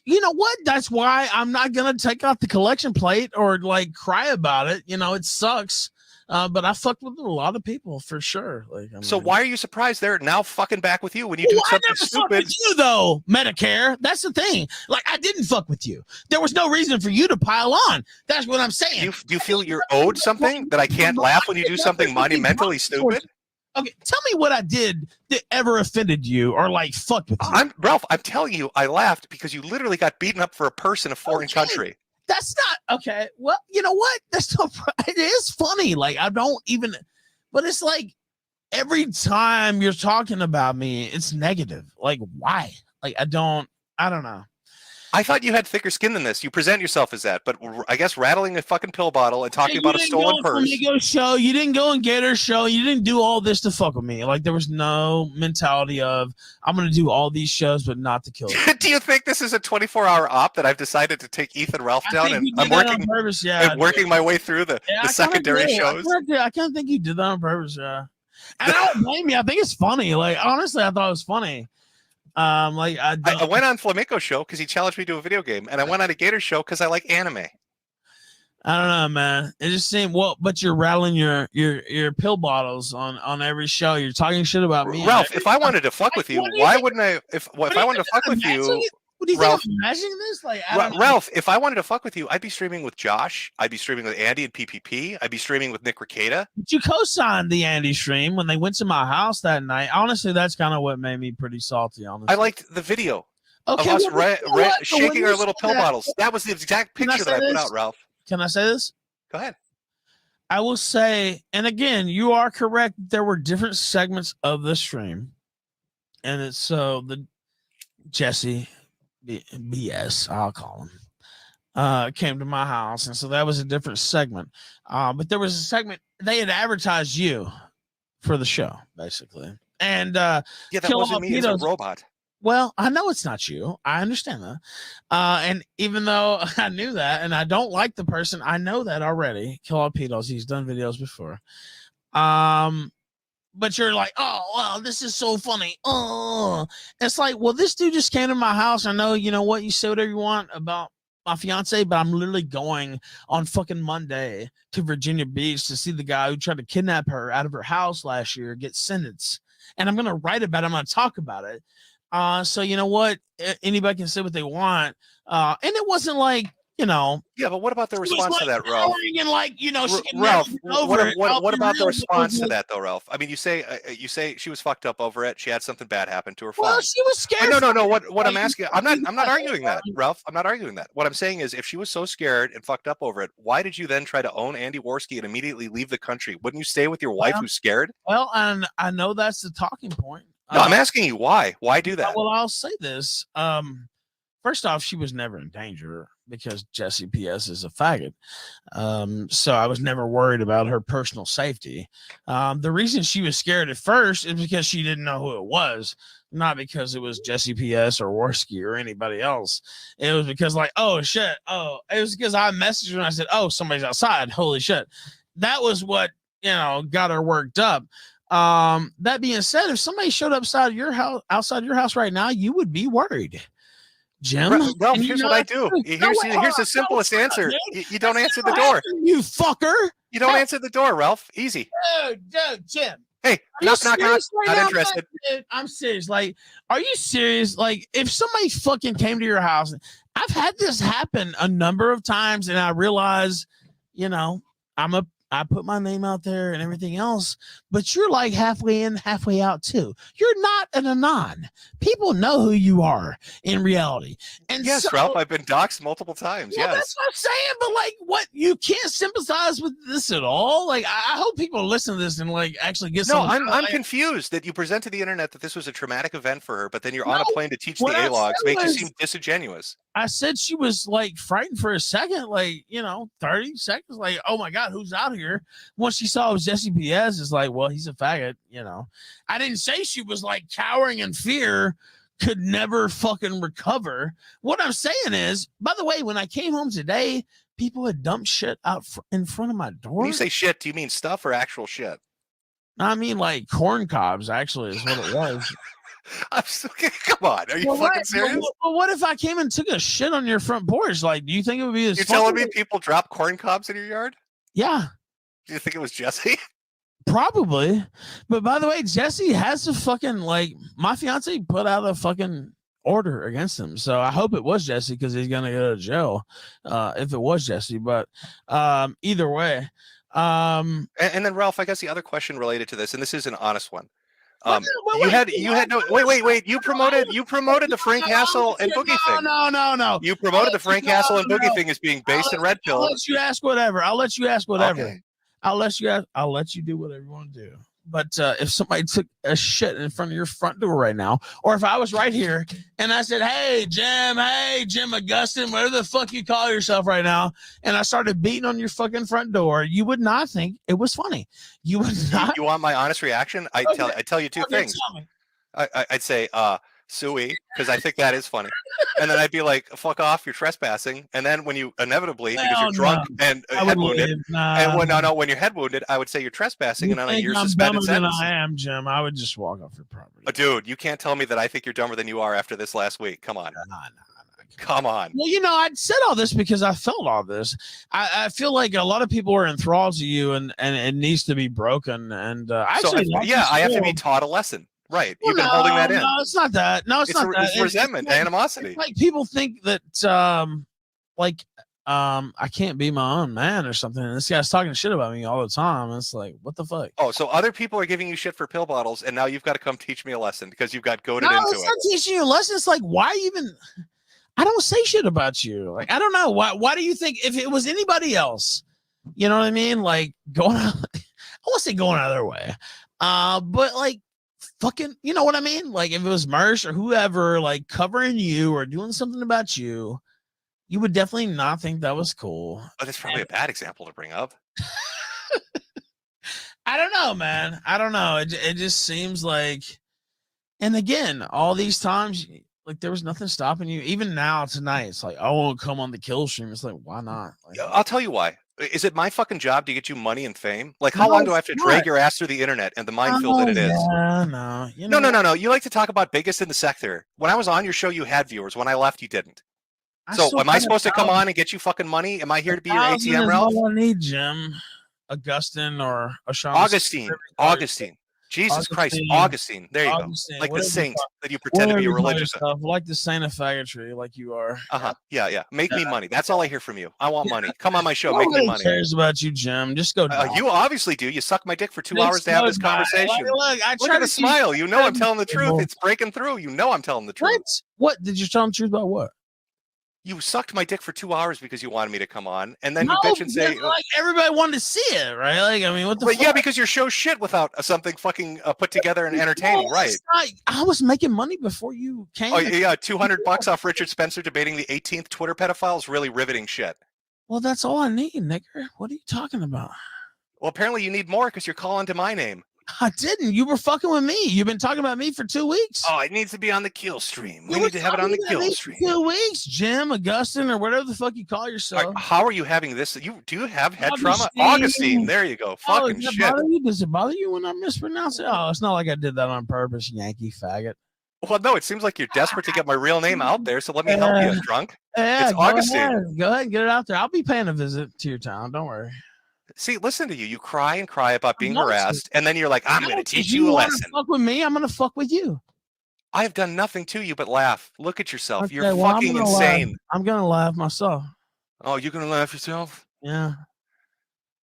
why I'm not gonna take out the collection plate or like cry about it. It sucks. But I fucked with a lot of people for sure. Like, so why are you surprised they're now fucking back with you when you do something stupid? Fuck with you though, Medicare. That's the thing. Like, I didn't fuck with you. There was no reason for you to pile on. That's what I'm saying. Do you feel you're owed something that I can't laugh when you do something monumentally stupid? Okay, tell me what I did that ever offended you or like fucked with you. Ralph, I'm telling you, I laughed because you literally got beaten up for a purse in a foreign country. That's not okay. Well, you know what? That's not. It is funny. Like, I don't even. But it's like every time you're talking about me, it's negative. Like, why? Like, I don't know. I thought you had thicker skin than this. You present yourself as that, but I guess rattling a fucking pill bottle and talking about a stolen purse. Show. You didn't go and get her show. You didn't do all this to fuck with me. Like, there was no mentality of I'm going to do all these shows, but not to kill her. Do you think this is a 24-hour op that I've decided to take Ethan Ralph down and I'm working my way through the secondary shows? I kind of think you did that on purpose. Yeah, and I don't blame you. I think it's funny. Like, honestly, I thought it was funny. I went on Flamenco show because he challenged me to a video game, and I went on a Gator show because I like anime. I don't know, man. It just seemed but you're rattling your pill bottles on every show. You're talking shit about me. Ralph, if I wanted to fuck with you, why wouldn't I? If I wanted to fuck with you, what do you Ralph, think I'm imagining this? Like, Ralph, if I wanted to fuck with you, I'd be streaming with Josh. I'd be streaming with Andy and PPP. I'd be streaming with Nick Ricada. But you co-signed the Andy stream when they went to my house that night. Honestly, that's kind of what made me pretty salty. Honestly, I liked the video of us shaking our little pill bottles. That was the exact picture that I put out, Ralph. Can I say this? Go ahead. I will say, and again, you are correct. There were different segments of the stream, and it's so the Jesse. BS, I'll call him, came to my house, and so that was a different segment. But there was a segment they had advertised you for the show, basically. And that wasn't me as a robot. Well, I know it's not you. I understand that. And even though I knew that, and I don't like the person, I know that already. Kill All Pedos. He's done videos before. But you're like, oh, wow, this is so funny. Oh, it's like, well, this dude just came to my house. I know, you know what, you say whatever you want about my fiance, but I'm literally going on fucking Monday to Virginia Beach to see the guy who tried to kidnap her out of her house last year get sentenced. and I'm going to write about it. I'm going to talk about it. So you know what? Anybody can say what they want. And it wasn't like, you know. Yeah, but what about the response to that, Ralph? And like, you know, she Ralph, what about the real, response to that, though, Ralph? I mean, you say she was fucked up over it. She had something bad happen to her. Well, fine. she was scared. No. What I'm asking, I'm not arguing that, Ralph. I'm not arguing that. What I'm saying is, if she was so scared and fucked up over it, why did you then try to own Andy Worski and immediately leave the country? Wouldn't you stay with your wife who's scared? Well, and I know that's the talking point. No, I'm asking you why. Why do that? Well, I'll say this. First off, she was never in danger because Jesse PS is a faggot. So I was never worried about her personal safety. The reason she was scared at first is because she didn't know who it was, not because it was Jesse PS or Worski or anybody else. It was because like, oh shit. Oh, it was because I messaged her and I said, oh, somebody's outside. Holy shit. That was what, you know, got her worked up. That being said, if somebody showed up outside your house right now, you would be worried. Jim, Ralph, here's what I do. Here's the simplest answer. You don't answer the door. You fucker. You don't answer the door, Ralph. Easy. Dude, Jim. Hey, knock. Not interested. I'm serious. Like, are you serious? Like, if somebody fucking came to your house, I've had this happen a number of times, and I realize, you know, I put my name out there and everything else, but you're like halfway in, halfway out too. You're not an anon. People know who you are in reality. And yes, so, Ralph, I've been doxxed multiple times. Well, yes, that's what I'm saying. But like, what, you can't sympathize with this at all? Like, I hope people listen to this and like actually get some. No, I'm confused that you present to the internet that this was a traumatic event for her, but then you're on a plane to teach the A-logs. Makes you seem disingenuous. I said she was like frightened for a second, like, you know, 30 seconds, like, oh my God, who's out here? Once she saw it was Jesse PS, it's like, well, he's a faggot, you know. I didn't say she was like cowering in fear, could never fucking recover. What I'm saying is, by the way, when I came home today, people had dumped shit out in front of my door. When you say shit, do you mean stuff or actual shit? I mean, like corn cobs, actually, is what it was. Come on, are you fucking serious? Well, what if I came and took a shit on your front porch? Like, do you think it would be as? You're telling me people drop corn cobs in your yard? Yeah. Do you think it was Jesse? Probably. But by the way, Jesse has to fucking, like, my fiance put out a fucking order against him. So I hope it was Jesse because he's gonna go to jail if it was Jesse. But either way. And then Ralph, I guess the other question related to this, and this is an honest one. You had no wait. You promoted the Frank Castle and Boogie thing. No. You promoted the Frank Castle and Boogie thing as being based in Red Pill. I'll let you ask whatever. Okay. I'll let you do whatever you want to do. But if somebody took a shit in front of your front door right now, or if I was right here and I said, hey, Jim Augustine, whatever the fuck you call yourself right now, and I started beating on your fucking front door, you would not think it was funny. You would not. You want my honest reaction? I tell you two things. I'd say, suey, because I think that is funny. And then I'd be like, fuck off, you're trespassing. And then when you inevitably, because you're drunk and head wounded, when you're head wounded, I would say you're trespassing, and then you're suspended sentence. I am, Jim. I would just walk off your property. Dude, you can't tell me that I think you're dumber than you are after this last week. Come on. No. Come on. Well, you know, I'd said all this because I felt all this. I feel like a lot of people are enthralled to you, and it needs to be broken. And I have to be taught a lesson. Right. You've been holding that in. No, it's not that. No, it's not that. It's resentment, animosity. It's like people think that I can't be my own man or something. And this guy's talking shit about me all the time. It's like, what the fuck? Oh, so other people are giving you shit for pill bottles, and now you've got to come teach me a lesson because you've got goaded into it. No, it's not teaching you a lesson. It's like, why even? I don't say shit about you. Like, I don't know. Why do you think if it was anybody else, you know what I mean? Like going out, I won't say going out of their way. But like fucking, you know what I mean? Like if it was Mersh or whoever, like covering you or doing something about you, you would definitely not think that was cool. Oh, that's probably a bad example to bring up. I don't know, man. I don't know. It just seems like, and again, all these times, like there was nothing stopping you. Even now, tonight, it's like, I won't come on the kill stream. It's like, why not? Like, I'll tell you why. Is it my fucking job to get you money and fame? Like, how long do I have to drag your ass through the internet and the minefield that it is? No. No. You like to talk about biggest in the sector. When I was on your show, you had viewers. When I left, you didn't. So am I supposed to come on and get you fucking money? Am I here to be your ATM, Ralph? I need Jim, Augustine, or Augustine. Jesus Christ, Augustine. There you go. Like the saint that you pretend to be religious of. Like the saint of faggotry, like you are. Yeah. Make me money. That's all I hear from you. I want money. Come on my show. Nobody make me money. cares about you, Jim. Just go. You obviously do. You suck my dick for 2 hours to have this conversation. Look at the smile. You know I'm telling the truth. It's breaking through. You know I'm telling the truth. What? Did you tell the truth about what? You sucked my dick for 2 hours because you wanted me to come on, and then you bitch and say, like everybody wanted to see it, right? Like, I mean, what the fuck? Yeah, because your show's shit without something fucking put together and entertaining, right? I was making money before you came. Oh, yeah, $200 off Richard Spencer debating the 18th Twitter pedophile is really riveting shit. Well, that's all I need, nigger. What are you talking about? Well, apparently you need more because you're calling to my name. I didn't. You were fucking with me. You've been talking about me for 2 weeks. Oh, it needs to be on the kill stream. We need to have it on the kill stream. 2 weeks, Jim, Augustine, or whatever the fuck you call yourself. How are you having this? Do you have head trauma? Augustine. There you go. Fucking shit. Does it bother you when I mispronounce it? Oh, it's not like I did that on purpose, Yankee faggot. Well, no, it seems like you're desperate to get my real name out there, so let me help you, drunk. Yeah, it's Augustine. Go ahead and get it out there. I'll be paying a visit to your town. Don't worry. See, listen to you. You cry and cry about being harassed, and then you're like, I'm going to teach you a lesson. Fuck with me, I'm going to fuck with you. I have done nothing to you but laugh. Look at yourself. Okay, you're fucking insane. I'm going to laugh myself. Oh, you're going to laugh yourself? Yeah. Are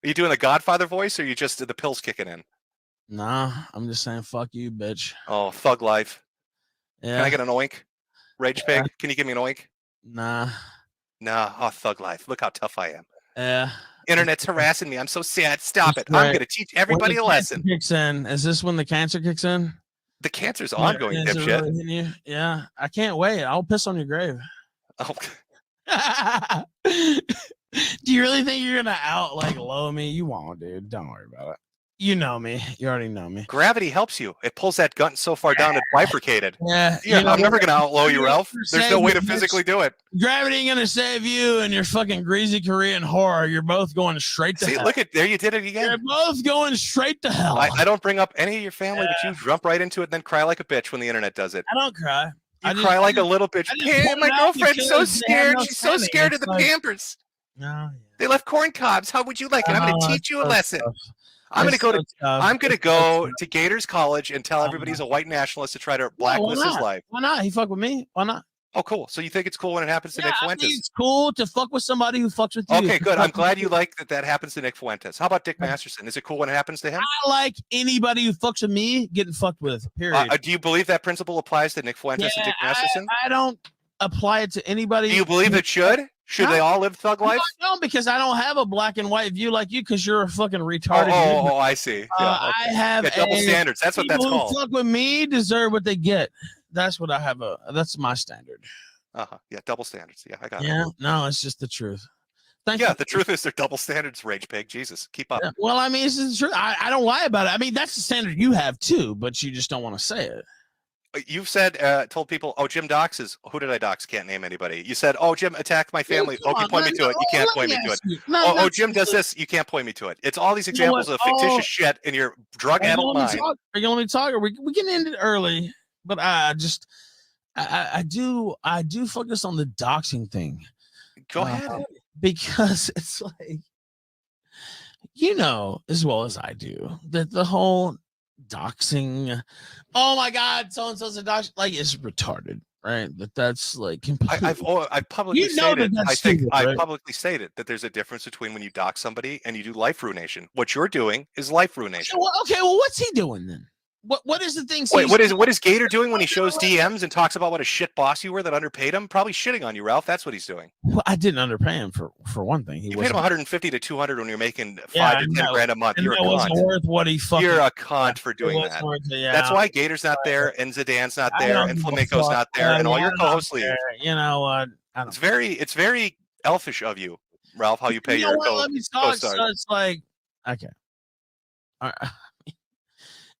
you doing the Godfather voice, or you just the pills kicking in? Nah, I'm just saying fuck you, bitch. Oh, thug life. Yeah. Can I get an oink? Rage pig, can you give me an oink? Nah. Oh, thug life. Look how tough I am. Yeah. Internet's harassing me. I'm so sad. Stop it. I'm going to teach everybody a lesson. Kicks in. Is this when the cancer kicks in? The cancer's ongoing, dipshit. Really yeah. I can't wait. I'll piss on your grave. Oh. Do you really think you're going to low me? You won't, dude. Don't worry about it. You know me. You already know me. Gravity helps you. It pulls that gun so far down it bifurcated. Yeah. I'm never going to outlaw you, Ralph. There's no way to physically do it. Gravity ain't going to save you and your fucking greasy Korean horror. You're both going straight to hell. Look at there. You did it again. You're both going straight to hell. I don't bring up any of your family, but you jump right into it and then cry like a bitch when the internet does it. I don't cry. You cry like a little bitch. My girlfriend's so scared. She's so scared of the Pampers. No. They left corn cobs. How would you like it? I'm going to teach you a lesson. I'm going to go to Gators College and tell everybody he's a white nationalist to try to blacklist his life. Why not? He fuck with me. Why not? Oh, cool. So you think it's cool when it happens to Nick Fuentes? I think it's cool to fuck with somebody who fucks with you. Okay, good. I'm glad you like that happens to Nick Fuentes. How about Dick Masterson? Is it cool when it happens to him? I like anybody who fucks with me getting fucked with, period. Do you believe that principle applies to Nick Fuentes and Dick Masterson? I don't apply it to anybody. Do you believe it should? Should they all live thug life? No, because I don't have a black and white view like you, because you're a fucking retarded. Oh, I see. Yeah, okay. I have double standards. That's what that's called. People who fuck with me deserve what they get. That's what I have. That's my standard. Yeah, double standards. Yeah, I got it. Yeah, no, it's just the truth. The truth is they're double standards, Rage Pig. Jesus, keep up. Yeah, well, I mean, it's the truth. I don't lie about it. I mean, that's the standard you have too, but you just don't want to say it. You've said, told people, oh, Jim doxes. Who did I dox? Can't name anybody. You said, oh, Jim attacked my family. Oh, you point me to it. You can't point me to it. Oh, Jim does this. You can't point me to it. It's all these examples of fictitious shit in your drug-addled mind. Are you going to let me talk? Or we can end it early, but I do focus on the doxing thing. Go ahead. Because it's like, you know, as well as I do, that the whole doxing, oh my God, so and so's a dox, like, it's retarded, right? That's like completely. I've publicly stated. I publicly stated that there's a difference between when you dox somebody and you do life ruination. What you're doing is life ruination. Okay, well, what's he doing then? What is the thing? Wait, what is Gator doing when he shows DMs and talks about what a shit boss you were that underpaid him? Probably shitting on you, Ralph. That's what he's doing. Well, I didn't underpay him for one thing. You paid him 150 to 200 when you're making 5 to 10 grand a month. You're a cunt. Worth what he fucking. You're a cunt for doing that. That's why Gator's not there, and Zidane's not there, and Flamenco's not there, and all your co-hosts leave. You know what? It's very elfish of you, Ralph. How you pay your co-stars. Let me talk. So it's like, okay. All right.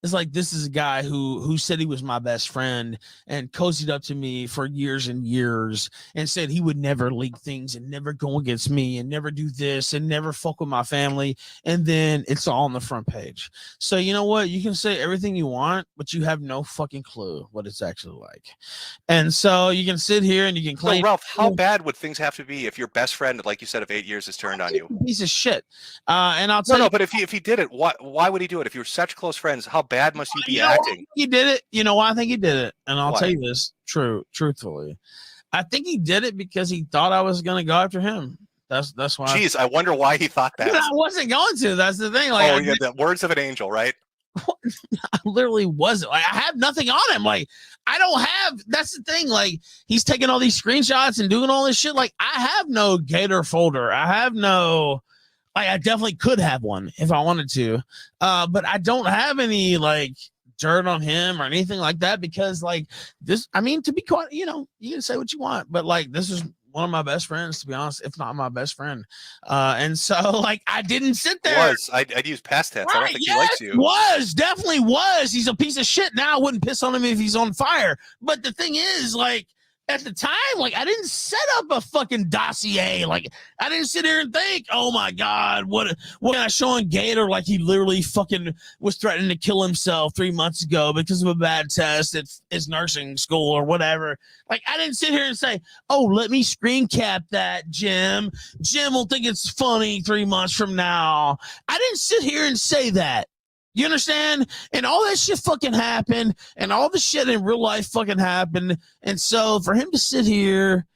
It's like, this is a guy who said he was my best friend and cozied up to me for years and years and said he would never leak things and never go against me and never do this and never fuck with my family. And then it's all on the front page. So you know what? You can say everything you want, but you have no fucking clue what it's actually like. And so you can sit here and you can claim. So Ralph, how bad would things have to be if your best friend, like you said, of 8 years has turned on you? Piece of shit. And I'll tell you. No, but if he did it, why would he do it? If you were such close friends, how bad must you be acting? He did it. You know why I think he did it? And I'll tell you this truthfully. I think he did it because he thought I was going to go after him. That's why. Jeez, I wonder why he thought that. I wasn't going to. That's the thing. Like, the words of an angel, right? I literally wasn't. Like, I have nothing on him. Like, I don't have. That's the thing. Like, he's taking all these screenshots and doing all this shit. Like, I have no Gator folder. I have no. Like, I definitely could have one if I wanted to, but I don't have any like dirt on him or anything like that because like this. I mean, to be quite, you can say what you want, but like this is one of my best friends, to be honest, if not my best friend. And so like I didn't sit there. I'd use past tense. Right, I don't think he likes you. Definitely was. He's a piece of shit. Now I wouldn't piss on him if he's on fire. But the thing is, like, at the time, like, I didn't set up a fucking dossier. Like, I didn't sit here and think, oh my God, what can I show on Gator? Like, he literally fucking was threatening to kill himself 3 months ago because of a bad test at his nursing school or whatever. Like, I didn't sit here and say, oh, let me screen cap that, Jim. Jim will think it's funny 3 months from now. I didn't sit here and say that. You understand? And all that shit fucking happened, and all the shit in real life fucking happened. And so for him to sit here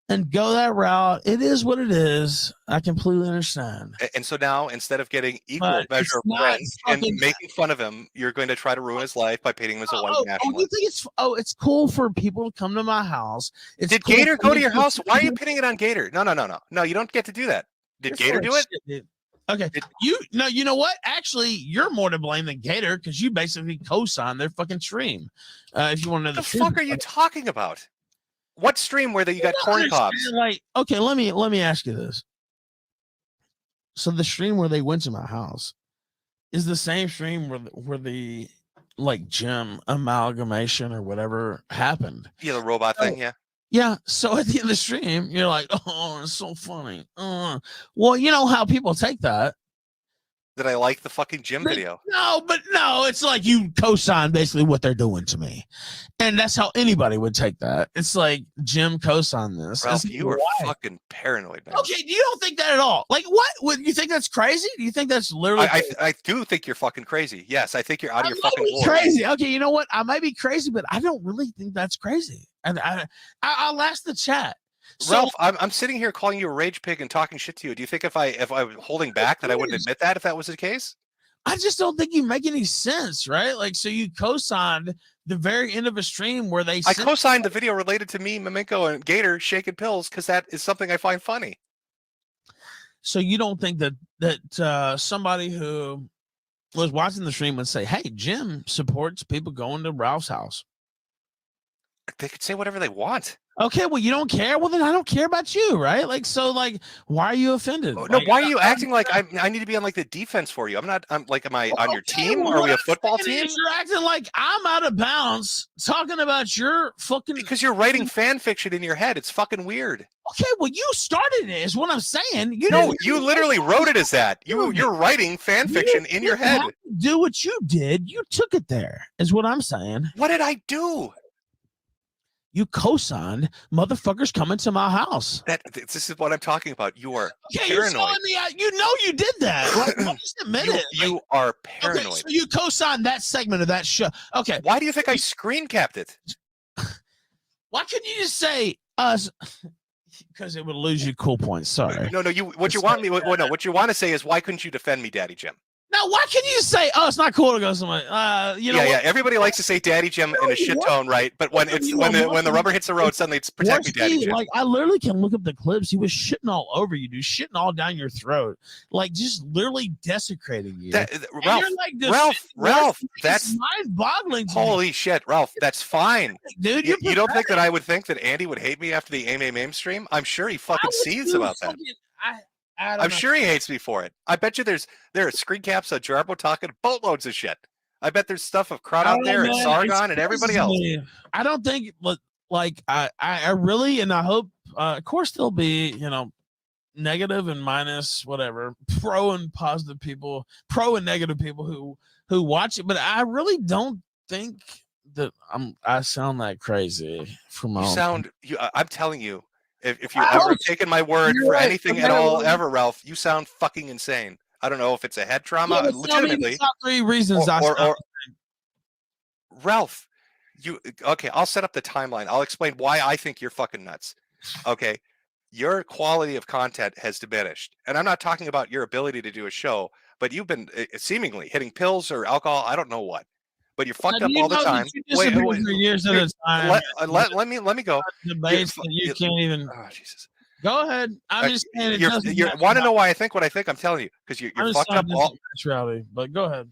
and go that route, it is what it is. I completely understand. And so now, instead of getting equal measure of friends and making fun of him, you're going to try to ruin his life by painting him as a white nationalist. You think it's cool for people to come to my house? Did Gator go to your house? Why are you pinning it on Gator? No, you don't get to do that. Did Gator do it? Shit, okay, you know what? Actually, you're more to blame than Gator because you basically co-signed their fucking stream. If you want to know the fuck are you talking about? What stream where you got corn cobs? Like, okay, let me ask you this. So the stream where they went to my house is the same stream where the like gym amalgamation or whatever happened. Yeah, the robot thing. Yeah. Yeah, so at the end of the stream, you're like, oh, it's so funny. Well, you know how people take that. That I like the fucking gym video. No, it's like you co-sign basically what they're doing to me. And that's how anybody would take that. It's like Jim co-sign this. Ralph, you are fucking paranoid, man. Okay, you don't think that at all. Like, what? Would you think that's crazy? Do you think that's literally I do think you're fucking crazy. Yes, I think you're out of your fucking lore. Crazy. Okay, you know what? I might be crazy, but I don't really think that's crazy. And I'll ask the chat. So, Ralph, I'm sitting here calling you a rage pig and talking shit to you. Do you think if I was holding back that I wouldn't admit that if that was the case? I just don't think you make any sense, right? Like, so you co-signed the very end of a stream where I co-signed the video related to me, Maminko, and Gator shaking pills because that is something I find funny. So you don't think that somebody who was watching the stream would say, "Hey, Jim supports people going to Ralph's house"? They could say whatever they want. Okay, well, you don't care. Well, then I don't care about you, right? Like, so, like, why are you offended? No, like, why are you acting like I need to be on like the defense for you? I'm not. I'm like, am I on your team? Well, are we a football team? You're acting like I'm out of bounds talking about your fucking. Because you're writing fan fiction in your head. It's fucking weird. Okay, well, you started it. Is what I'm saying. You literally wrote it as that. You're writing fan fiction in your head. Do what you did. You took it there. Is what I'm saying. What did I do? You co-signed motherfuckers coming to my house. This is what I'm talking about. You are paranoid. You know you did that. Like, just admit it. You are paranoid. Okay, so you co-signed that segment of that show. Okay. Why do you think I screen capped it? Why couldn't you just say us? Because it would lose you cool points. Sorry. No. What you want to say is why couldn't you defend me, Daddy Jim? Now, why can you say, "Oh, it's not cool to go somewhere"? Yeah. Everybody likes to say "Daddy Jim" in a shit tone, right? But when the rubber hits the road, suddenly it's "Protect me, Daddy Jim." Like, I literally can look up the clips. He was shitting all over you, dude, shitting all down your throat, like just literally desecrating you. Ralph, that's mind-boggling. Holy shit, Ralph, that's fine, dude. You don't think that I would think that Andy would hate me after the AIM stream? I'm sure he fucking sees about that. I'm sure he hates me for it. I bet you there are screen caps of Jarbo talking boatloads of shit. I bet there's stuff of Crowd out there and Sargon and everybody else. I don't think like I really, and I hope of course there'll be, negative and minus whatever, pro and positive people, pro and negative people who watch it, but I really don't think that I sound that crazy from my I'm telling you. If you ever have taken my word for anything at all ever, Ralph, you sound fucking insane. I don't know if it's a head trauma, legitimately. Top 3 reasons Ralph, okay, I'll set up the timeline. I'll explain why I think you're fucking nuts. Okay. Your quality of content has diminished. And I'm not talking about your ability to do a show, but you've been seemingly hitting pills or alcohol. I don't know what, but you're fucked up all the time. Wait, for years at a time. Let me go. Debates that you can't even. Oh, Jesus. Go ahead. I'm just saying. You want to know why I think what I think? I'm telling you, because you're fucked up all. But go ahead.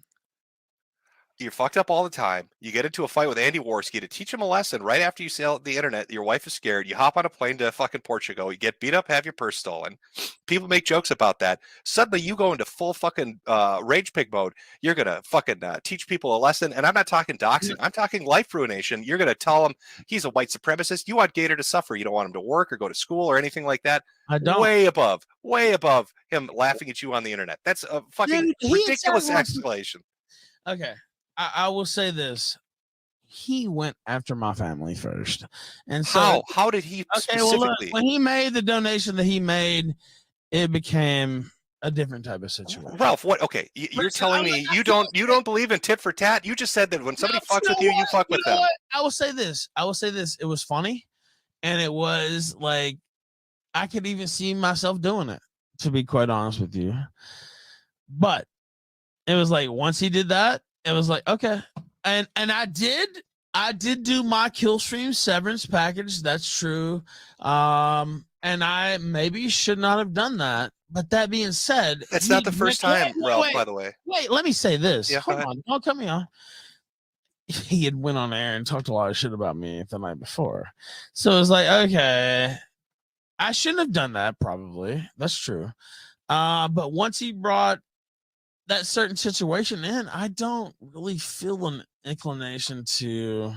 You're fucked up all the time. You get into a fight with Andy Worski to teach him a lesson right after you sell the internet. Your wife is scared. You hop on a plane to fucking Portugal. You get beat up, have your purse stolen. People make jokes about that. Suddenly you go into full fucking rage pig mode. You're going to fucking teach people a lesson. And I'm not talking doxing. I'm talking life ruination. You're going to tell him he's a white supremacist. You want Gator to suffer. You don't want him to work or go to school or anything like that. I don't. Way above him laughing at you on the internet. That's a fucking ridiculous escalation. Okay. I will say this. He went after my family first. And so how did he specifically? Well, look, when he made the donation that he made, it became a different type of situation. Ralph, what? Okay, you're telling me you don't believe in tit for tat? You just said that when somebody fucks with you, you fuck with them. I will say this. It was funny, and it was like I could even see myself doing it, to be quite honest with you. But it was like once he did that, it was like, okay. And I did do my Killstream severance package. That's true. And I maybe should not have done that. But that being said, that's not the first time, Ralph, by the way. Wait, let me say this. Yeah, hold on. Don't cut me off. He had went on air and talked a lot of shit about me the night before. So it was like, okay, I shouldn't have done that, probably. That's true. But once he brought that certain situation in, I don't really feel an inclination to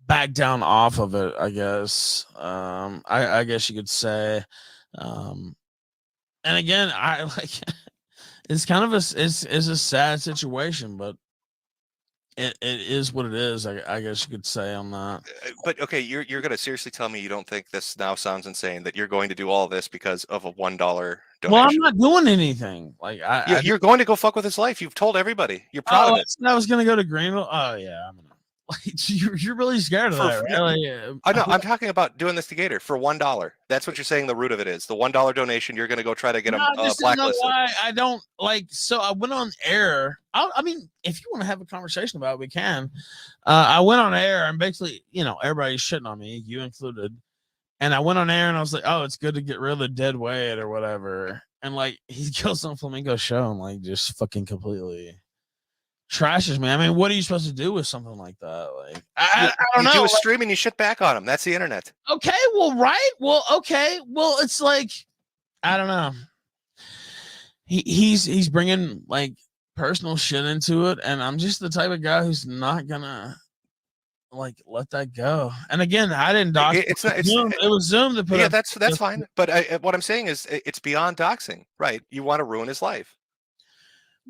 back down off of it, I guess. I guess you could say. And again, I like it's kind of it's a sad situation, but it is what it is. I guess you could say on that. But okay, you're going to seriously tell me you don't think this now sounds insane that you're going to do all this because of a $1 donation? Well, I'm not doing anything. Like you're going to go fuck with his life. You've told everybody. You're proud of it. I was going to go to Greenville. Oh yeah, I'm gonna. Like, you're really scared of that, right? Like, I know. I'm talking about doing this to Gator for $1. That's what you're saying. The root of it is the $1 donation. You're going to go try to get him blacklisted. Why I don't like. So I went on air. I mean, if you want to have a conversation about it, we can. I went on air and basically, everybody's shitting on me, you included. And I went on air and I was like, "Oh, it's good to get rid of the dead weight or whatever." And like, he goes on Flamingo show and like just fucking completely trashes me. I mean, what are you supposed to do with something like that? Like, I don't know. You do a stream and you shit back on him. That's the internet. Okay, well, right. Well, okay. Well, it's like, I don't know. He's bringing like personal shit into it, and I'm just the type of guy who's not gonna like let that go. And again, I didn't dox. It was Zoom that put. Yeah, that's fine. But what I'm saying is, it's beyond doxing, right? You want to ruin his life.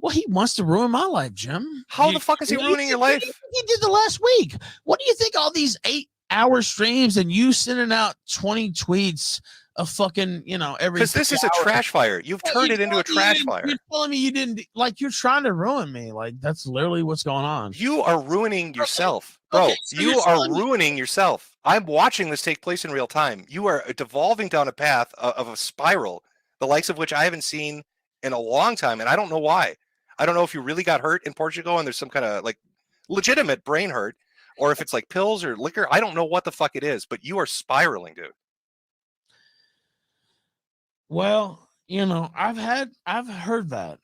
Well, he wants to ruin my life, Jim. How the fuck is he ruining your life? He did the last week. What do you think? All these 8-hour streams and you sending out 20 tweets of fucking, every. Because this is a trash fire. You've turned it into a trash fire. You're telling me you didn't like. You're trying to ruin me. Like that's literally what's going on. You are ruining yourself, bro. So you are ruining yourself. I'm watching this take place in real time. You are devolving down a path of a spiral, the likes of which I haven't seen in a long time, and I don't know why. I don't know if you really got hurt in Portugal and there's some kind of like legitimate brain hurt, or if it's like pills or liquor. I don't know what the fuck it is, but you are spiraling, dude. Well, I've heard that.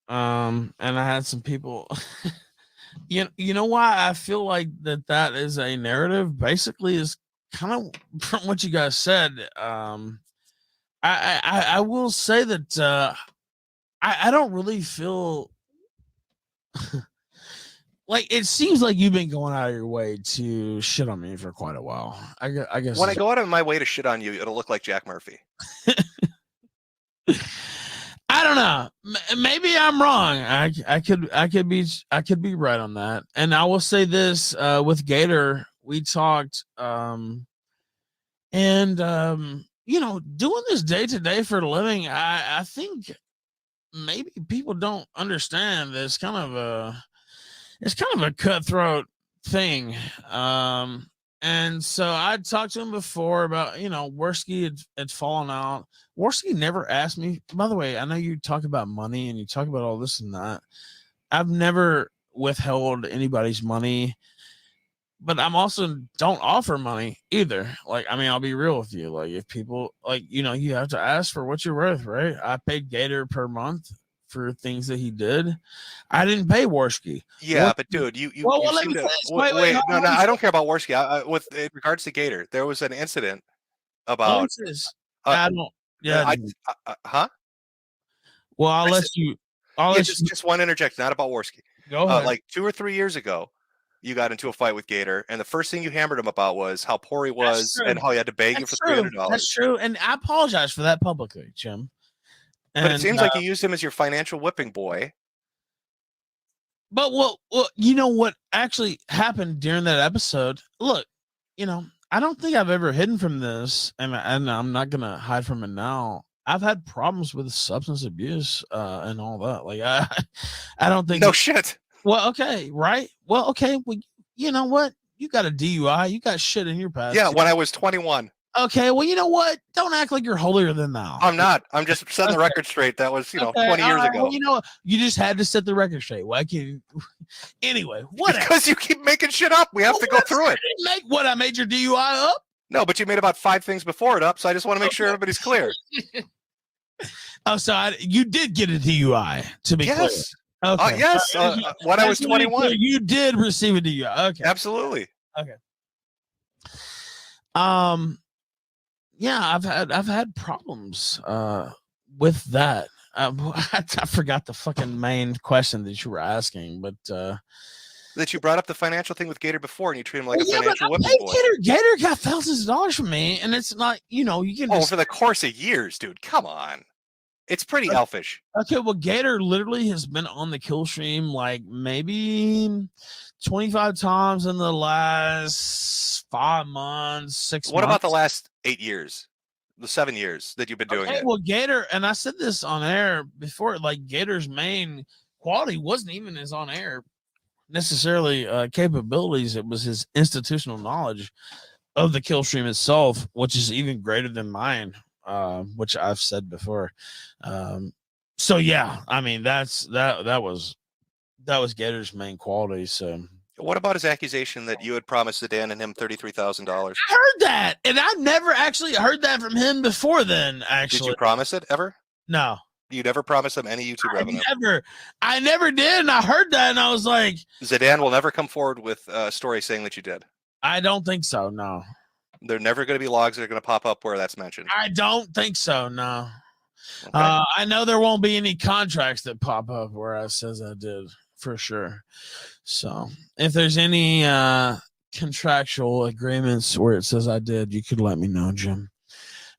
And I had some people, you know why I feel like that is a narrative basically is kind of from what you guys said. I will say that, I don't really feel like it seems like you've been going out of your way to shit on me for quite a while. I guess when I go out of my way to shit on you, it'll look like Jack Murphy. I don't know. Maybe I'm wrong. I could be right on that. And I will say this, with Gator, we talked, doing this day to day for a living, I think maybe people don't understand that it's kind of it's kind of a cutthroat thing. And so I'd talked to him before about, Worski had fallen out. Worski never asked me. By the way, I know you talk about money and you talk about all this and that. I've never withheld anybody's money, but I'm also don't offer money either. Like, I mean, I'll be real with you. Like, if people you have to ask for what you're worth, right? I paid Gator per month for things that he did. I didn't pay Worski. Yeah, but dude, you let seem me to wait. no, I don't care about Worski. With in regards to Gator, there was an incident about. I don't. Yeah. Huh? Well, I'll let you. Just one interject, not about Worski. Go ahead. Like 2 or 3 years ago, you got into a fight with Gator, and the first thing you hammered him about was how poor he was and how he had to beg you for $300. That's true, and I apologize for that publicly, Jim. But it seems like you used him as your financial whipping boy. But well, you know what actually happened during that episode? Look, I don't think I've ever hidden from this, and I'm not gonna hide from it now. I've had problems with substance abuse and all that. Like I don't think. No shit. Well, okay, right? Well, okay. Well, you know what? You got a DUI. You got shit in your past. Yeah, when I was 21. Okay, well, you know what? Don't act like you're holier than thou. I'm not. I'm just setting the record straight. That was, 20 years ago. Well, you just had to set the record straight. Why can't you? Anyway, whatever. Because you keep making shit up. We have to go through it. I made your DUI up? No, but you made about 5 things before it up, so I just want to make sure everybody's clear. Oh, so you did get a DUI, to be clear. Okay. Yes. When I was 21. You did receive a DUI. Okay. Absolutely. Okay. Yeah, I've had problems with that. I forgot the fucking main question that you were asking, but that you brought up the financial thing with Gator before, and you treat him like a financial whipping boy. Gator got thousands of dollars from me, and it's not, you can. For the course of years, dude. Come on, it's pretty elfish. Okay, well, Gator literally has been on the kill stream like maybe 25 times in the last 5 months, 6 months. What about the last 8 years? The 7 years that you've been doing it? Well, Gator, and I said this on air before, like Gator's main quality wasn't even his on air necessarily capabilities. It was his institutional knowledge of the kill stream itself, which is even greater than mine, which I've said before. So yeah, I mean that was Gator's main quality. So what about his accusation that you had promised Sedan and him $33,000? I heard that, and I've never actually heard that from him before. Then actually, did you promise it ever? No. You never promised him any YouTube revenue? I never did, and I heard that, and I was like, Zidane will never come forward with a story saying that you did. I don't think so, no. There are never going to be logs that are going to pop up where that's mentioned. I don't think so, no. Okay. I know there won't be any contracts that pop up where it says I did, for sure. So if there's any contractual agreements where it says I did, you could let me know, Jim.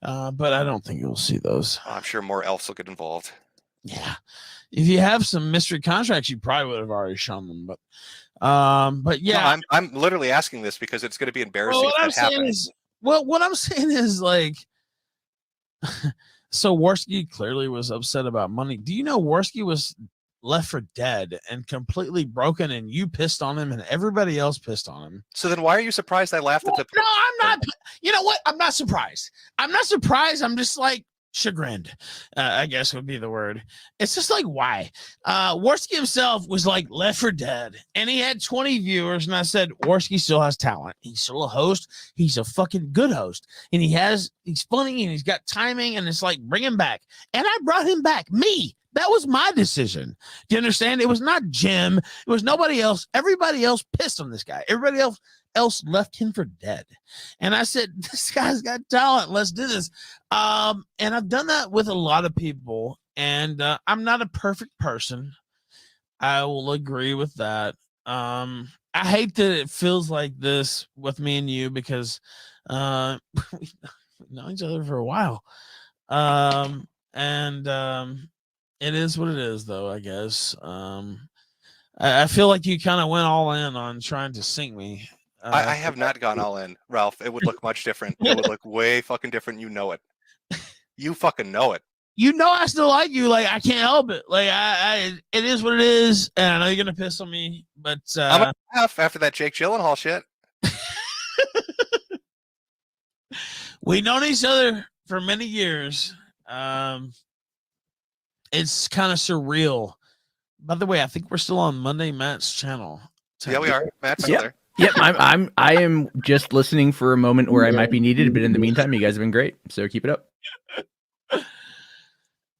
But I don't think you'll see those. I'm sure more elves will get involved. Yeah. If you have some mystery contracts, you probably would have already shown them. But yeah. No, I'm literally asking this because it's going to be embarrassing if that happens. What I'm saying is like, so Worski clearly was upset about money. Do you know Worski was left for dead and completely broken, and you pissed on him and everybody else pissed on him? So then why are you surprised I laughed at the... No, I'm not. You know what? I'm not surprised. I'm just like chagrined, I guess would be the word. It's just like, why? Worski himself was like left for dead, and he had 20 viewers, and I said, Worski still has talent. He's still a host. He's a fucking good host, and he's funny, and he's got timing, and it's like, bring him back. And I brought him back. Me. That was my decision. Do you understand? It was not Jim. It was nobody else. Everybody else pissed on this guy. Everybody else left him for dead. And I said, this guy's got talent. Let's do this. And I've done that with a lot of people. And I'm not a perfect person. I will agree with that. I hate that it feels like this with me and you because we know each other for a while. It is what it is, though, I guess. I feel like you kind of went all in on trying to sink me. I have not gone all in, Ralph. It would look much different. It would look way fucking different. You know it. You fucking know it. I still like you. Like, I can't help it. Like, it is what it is. And I know you're going to piss on me, but I'm gonna laugh after that Jake Gyllenhaal shit. We've known each other for many years. It's kind of surreal. By the way, I think we're still on Monday Matt's channel. Yeah, we are. Matt's still there. Yep, I am just listening for a moment where I might be needed, but in the meantime, you guys have been great. So keep it up.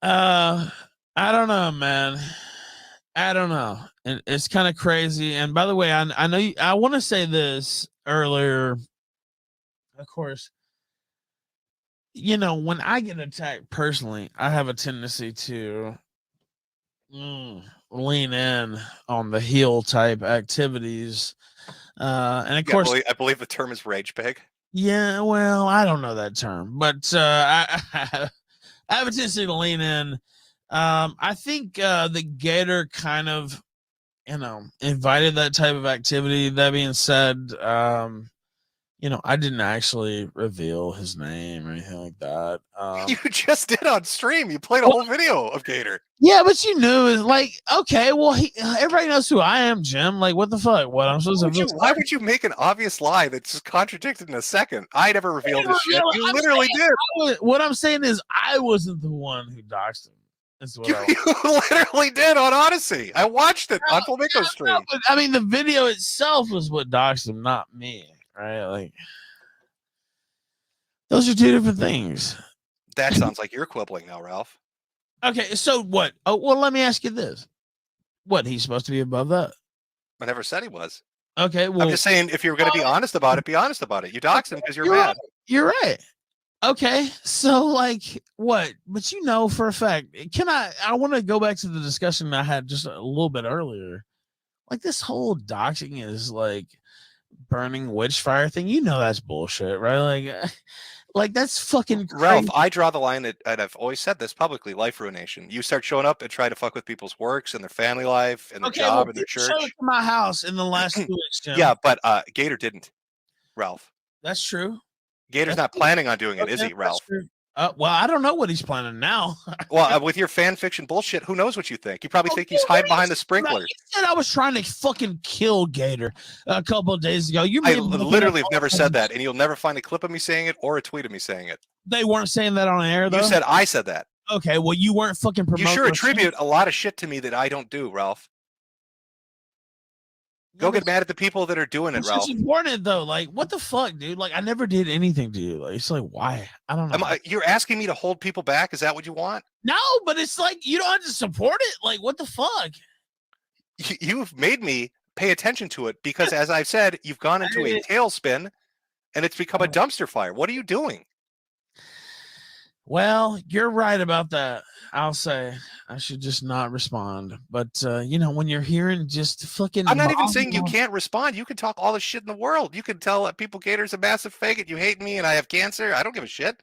I don't know, man. I don't know. It's kind of crazy. And by the way, I know I want to say this earlier. Of course, when I get attacked personally, I have a tendency to lean in on the heel type activities. And of course, I believe the term is rage pig. Yeah, well, I don't know that term, but I have a tendency to lean in. I think the Gator kind of, invited that type of activity. That being said, I didn't actually reveal his name or anything like that. You just did on stream. You played a whole video of Gator. Yeah, but you knew is like, okay, well, everybody knows who I am, Jim. Like, what the fuck? What I'm supposed to? Why would you make an obvious lie that's just contradicted in a second? I never revealed this shit. You literally did. What I'm saying is, I wasn't the one who doxed him. You literally did on Odyssey. I watched it on Flamingo stream. But, I mean, the video itself was what doxed him, not me. Right? Like, those are two different things. That sounds like you're quibbling now, Ralph. Okay, so what? Oh, well, let me ask you this: what, he's supposed to be above that? I never said he was. Okay, well, I'm just saying, if you're going to be honest about it, be honest about it. You doxed him because you're mad. Right. You're right. Okay, so like what? But for a fact, I want to go back to the discussion I had just a little bit earlier. Like, this whole doxing is like burning witch fire thing. That's bullshit, right? Like that's fucking crazy. Ralph, I draw the line and I've always said this publicly: life ruination. You start showing up and try to fuck with people's works and their family life and their job and their church. Showed up to my house in the last 2 weeks, Jim. Yeah, but Gator didn't. Ralph. That's true. Gator's not planning on doing it, is he, Ralph? Well, I don't know what he's planning now. Well, with your fan fiction bullshit, who knows what you think? You probably think he's hiding behind the sprinkler. You said I was trying to fucking kill Gator a couple of days ago. I literally have never said that, and you'll never find a clip of me saying it or a tweet of me saying it. They weren't saying that on air, though? You said I said that. Okay, well, you weren't fucking promoting. You sure attribute a lot of shit to me that I don't do, Ralph. Go get mad at the people that are doing it, Ralph. It's important, though. Like, what the fuck, dude? Like, I never did anything to you. Like, it's like, why? I don't know. You're asking me to hold people back? Is that what you want? No, but it's like, you don't have to support it. Like, what the fuck? You've made me pay attention to it because, as I've said, you've gone into a tailspin and it's become a dumpster fire. What are you doing? Well, you're right about that. I'll say I should just not respond. But, when you're hearing just fucking... I'm not even saying you can't respond. You can talk all the shit in the world. You can tell people Gator's a massive faggot. You hate me and I have cancer. I don't give a shit.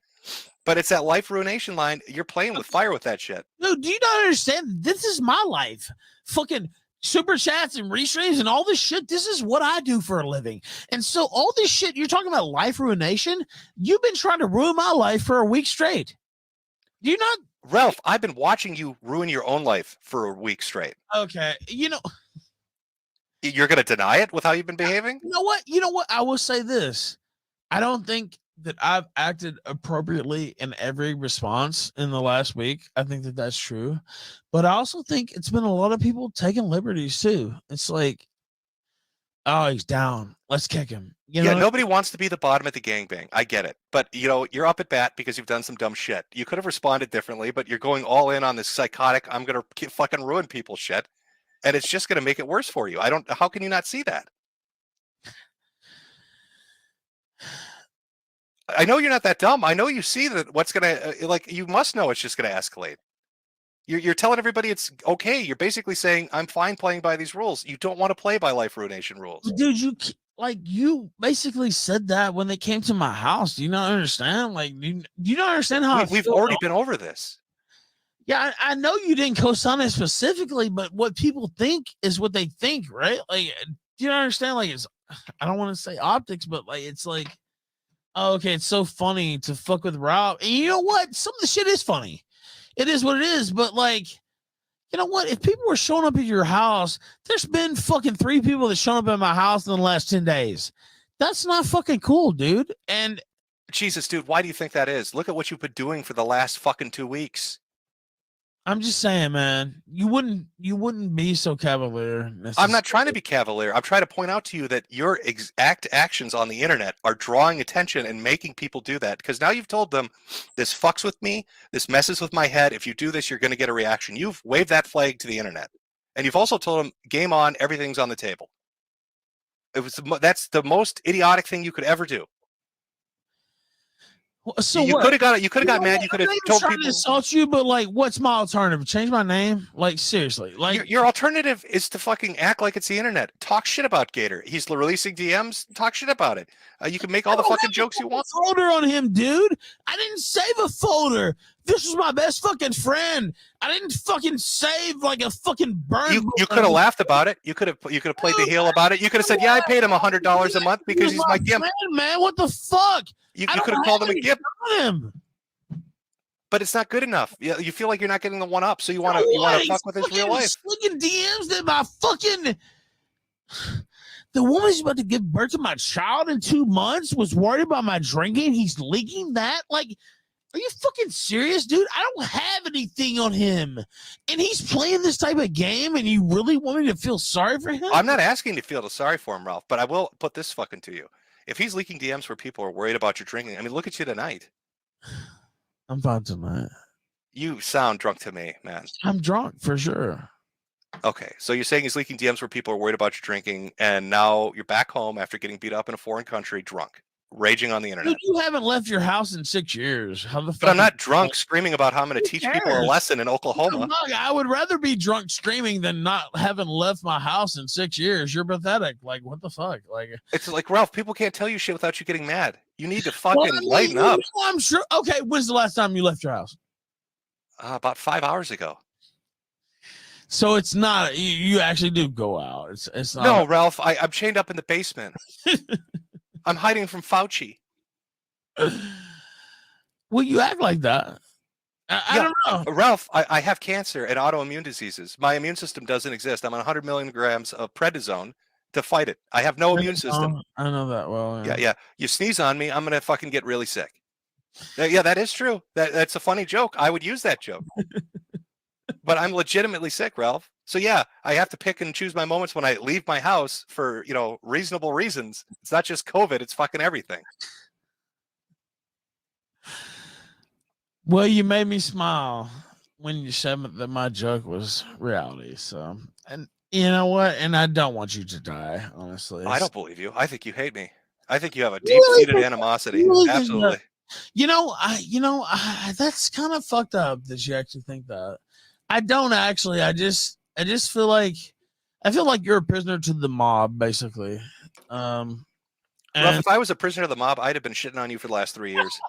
But it's that life ruination line. You're playing with fire with that shit. Dude, do you not understand? This is my life. Fucking super chats and restreams and all this shit. This is what I do for a living. And so all this shit, you're talking about life ruination. You've been trying to ruin my life for a week straight. Do you not... Ralph, I've been watching you ruin your own life for a week straight. Okay. You're going to deny it with how you've been behaving? You know what? I will say this. I don't think that I've acted appropriately in every response in the last week. I think that that's true. But I also think it's been a lot of people taking liberties too. It's like, oh, he's down. Let's kick him. Nobody wants to be the bottom of the gangbang. I get it. But, you're up at bat because you've done some dumb shit. You could have responded differently, but you're going all in on this psychotic, I'm going to fucking ruin people shit. And it's just going to make it worse for you. How can you not see that? I know you're not that dumb. I know you see that what's going to, you must know it's just going to escalate. You're telling everybody it's okay. You're basically saying, I'm fine playing by these rules. You don't want to play by life ruination rules. Dude, you basically said that when they came to my house. Do you not understand? Like, do you not understand how we've already been over this? Yeah, I know you didn't co-sign it specifically, but what people think is what they think, right? Like, do you not understand? Like, I don't want to say optics, but like, it's like, oh, okay, it's so funny to fuck with Rob. And you know what? Some of the shit is funny. it is what it is. But like, you know what? If people were showing up at your house, there's been fucking 3 people that shown up at my house in the last 10 days. That's not fucking cool, dude. And Jesus, dude, why do you think that is? Look at what you've been doing for the last fucking 2 weeks. I'm just saying, man, you wouldn't be so cavalier. I'm not trying to be cavalier. I'm trying to point out to you that your exact actions on the internet are drawing attention and making people do that. Because now you've told them, this fucks with me, this messes with my head. If you do this, you're going to get a reaction. You've waved that flag to the internet. And you've also told them, game on, everything's on the table. That's the most idiotic thing you could ever do. So you could have got it. You could have got mad. You could have told people to insult you, but like, what's my alternative? Change my name? Like, seriously? Like, your alternative is to fucking act like it's the internet. Talk shit about Gator. He's releasing DMs. Talk shit about it. You can make all the fucking jokes you want. Folder on him, dude. I didn't save a folder. This was my best fucking friend. I didn't fucking save like a fucking burn. You could have laughed about it. You could have played the heel about it. You could have said, "Yeah, I paid him $100 a month because he's my gimp." Man, what the fuck? You could have called him a gimp. Him. But it's not good enough. You feel like you're not getting the one up, so you want to fuck with his real life. Fucking DMs that my fucking the woman who's about to give birth to my child in 2 months was worried about my drinking. He's leaking that. Like, are you fucking serious, dude? I don't have anything on him, and he's playing this type of game. And you really want me to feel sorry for him? I'm not asking to feel sorry for him, Ralph. But I will put this fucking to you. If he's leaking DMs where people are worried about your drinking, I mean, look at you tonight. I'm fine tonight. You sound drunk to me, man. I'm drunk for sure. Okay, so you're saying he's leaking DMs where people are worried about your drinking, and now you're back home after getting beat up in a foreign country, drunk, raging on the internet. Dude, you haven't left your house in 6 years. How the fuck? But I'm not drunk screaming about how I'm going to teach people a lesson in Oklahoma. I would rather be drunk screaming than not having left my house in 6 years. You're pathetic. Like, what the fuck? Like, it's like, Ralph, people can't tell you shit without you getting mad. You need to fucking lighten up. I'm sure. Okay, when's the last time you left your house? About 5 hours ago. So it's not, you actually do go out. It's not. No, Ralph, I'm chained up in the basement. I'm hiding from Fauci. Well, you act like that. I don't know. Ralph, I have cancer and autoimmune diseases. My immune system doesn't exist. I'm on 100 milligrams of prednisone to fight it. I have no immune system. I know that well. Yeah. You sneeze on me, I'm going to fucking get really sick. Yeah, that is true. That's a funny joke. I would use that joke. But I'm legitimately sick, Ralph. So yeah, I have to pick and choose my moments when I leave my house for, reasonable reasons. It's not just COVID, it's fucking everything. Well, you made me smile when you said that my joke was reality. So, and you know what? And I don't want you to die, honestly. I don't believe you. I think you hate me. I think you have a deep-seated animosity. Absolutely. That's kind of fucked up that you actually think that. I don't actually. I just feel like you're a prisoner to the mob, basically. Ralph, if I was a prisoner of the mob, I'd have been shitting on you for the last 3 years.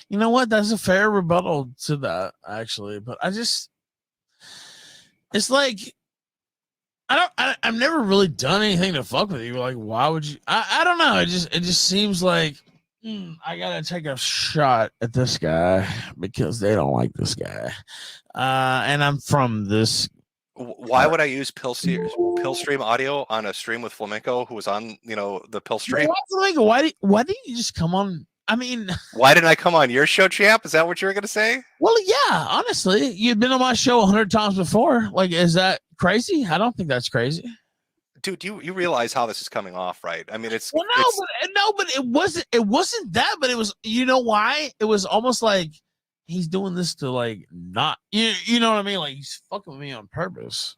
You know what? That's a fair rebuttal to that, actually. But it's like I've never really done anything to fuck with you. Like, why would you? I don't know. It just seems like I gotta take a shot at this guy because they don't like this guy. And I'm from this. Why would I use pill stream audio on a stream with Flamenco, who was on the pill stream? Why didn't you just come on? I mean, why didn't I come on your show, champ? Is that what you were gonna say? Well, yeah. Honestly, you've been on my show 100 times before. Like, is that crazy? I don't think that's crazy. Dude, you realize how this is coming off, right? I mean, it's but it wasn't that. But it was. You know why? It was almost like he's doing this to like not. You know what I mean? Like he's fucking with me on purpose.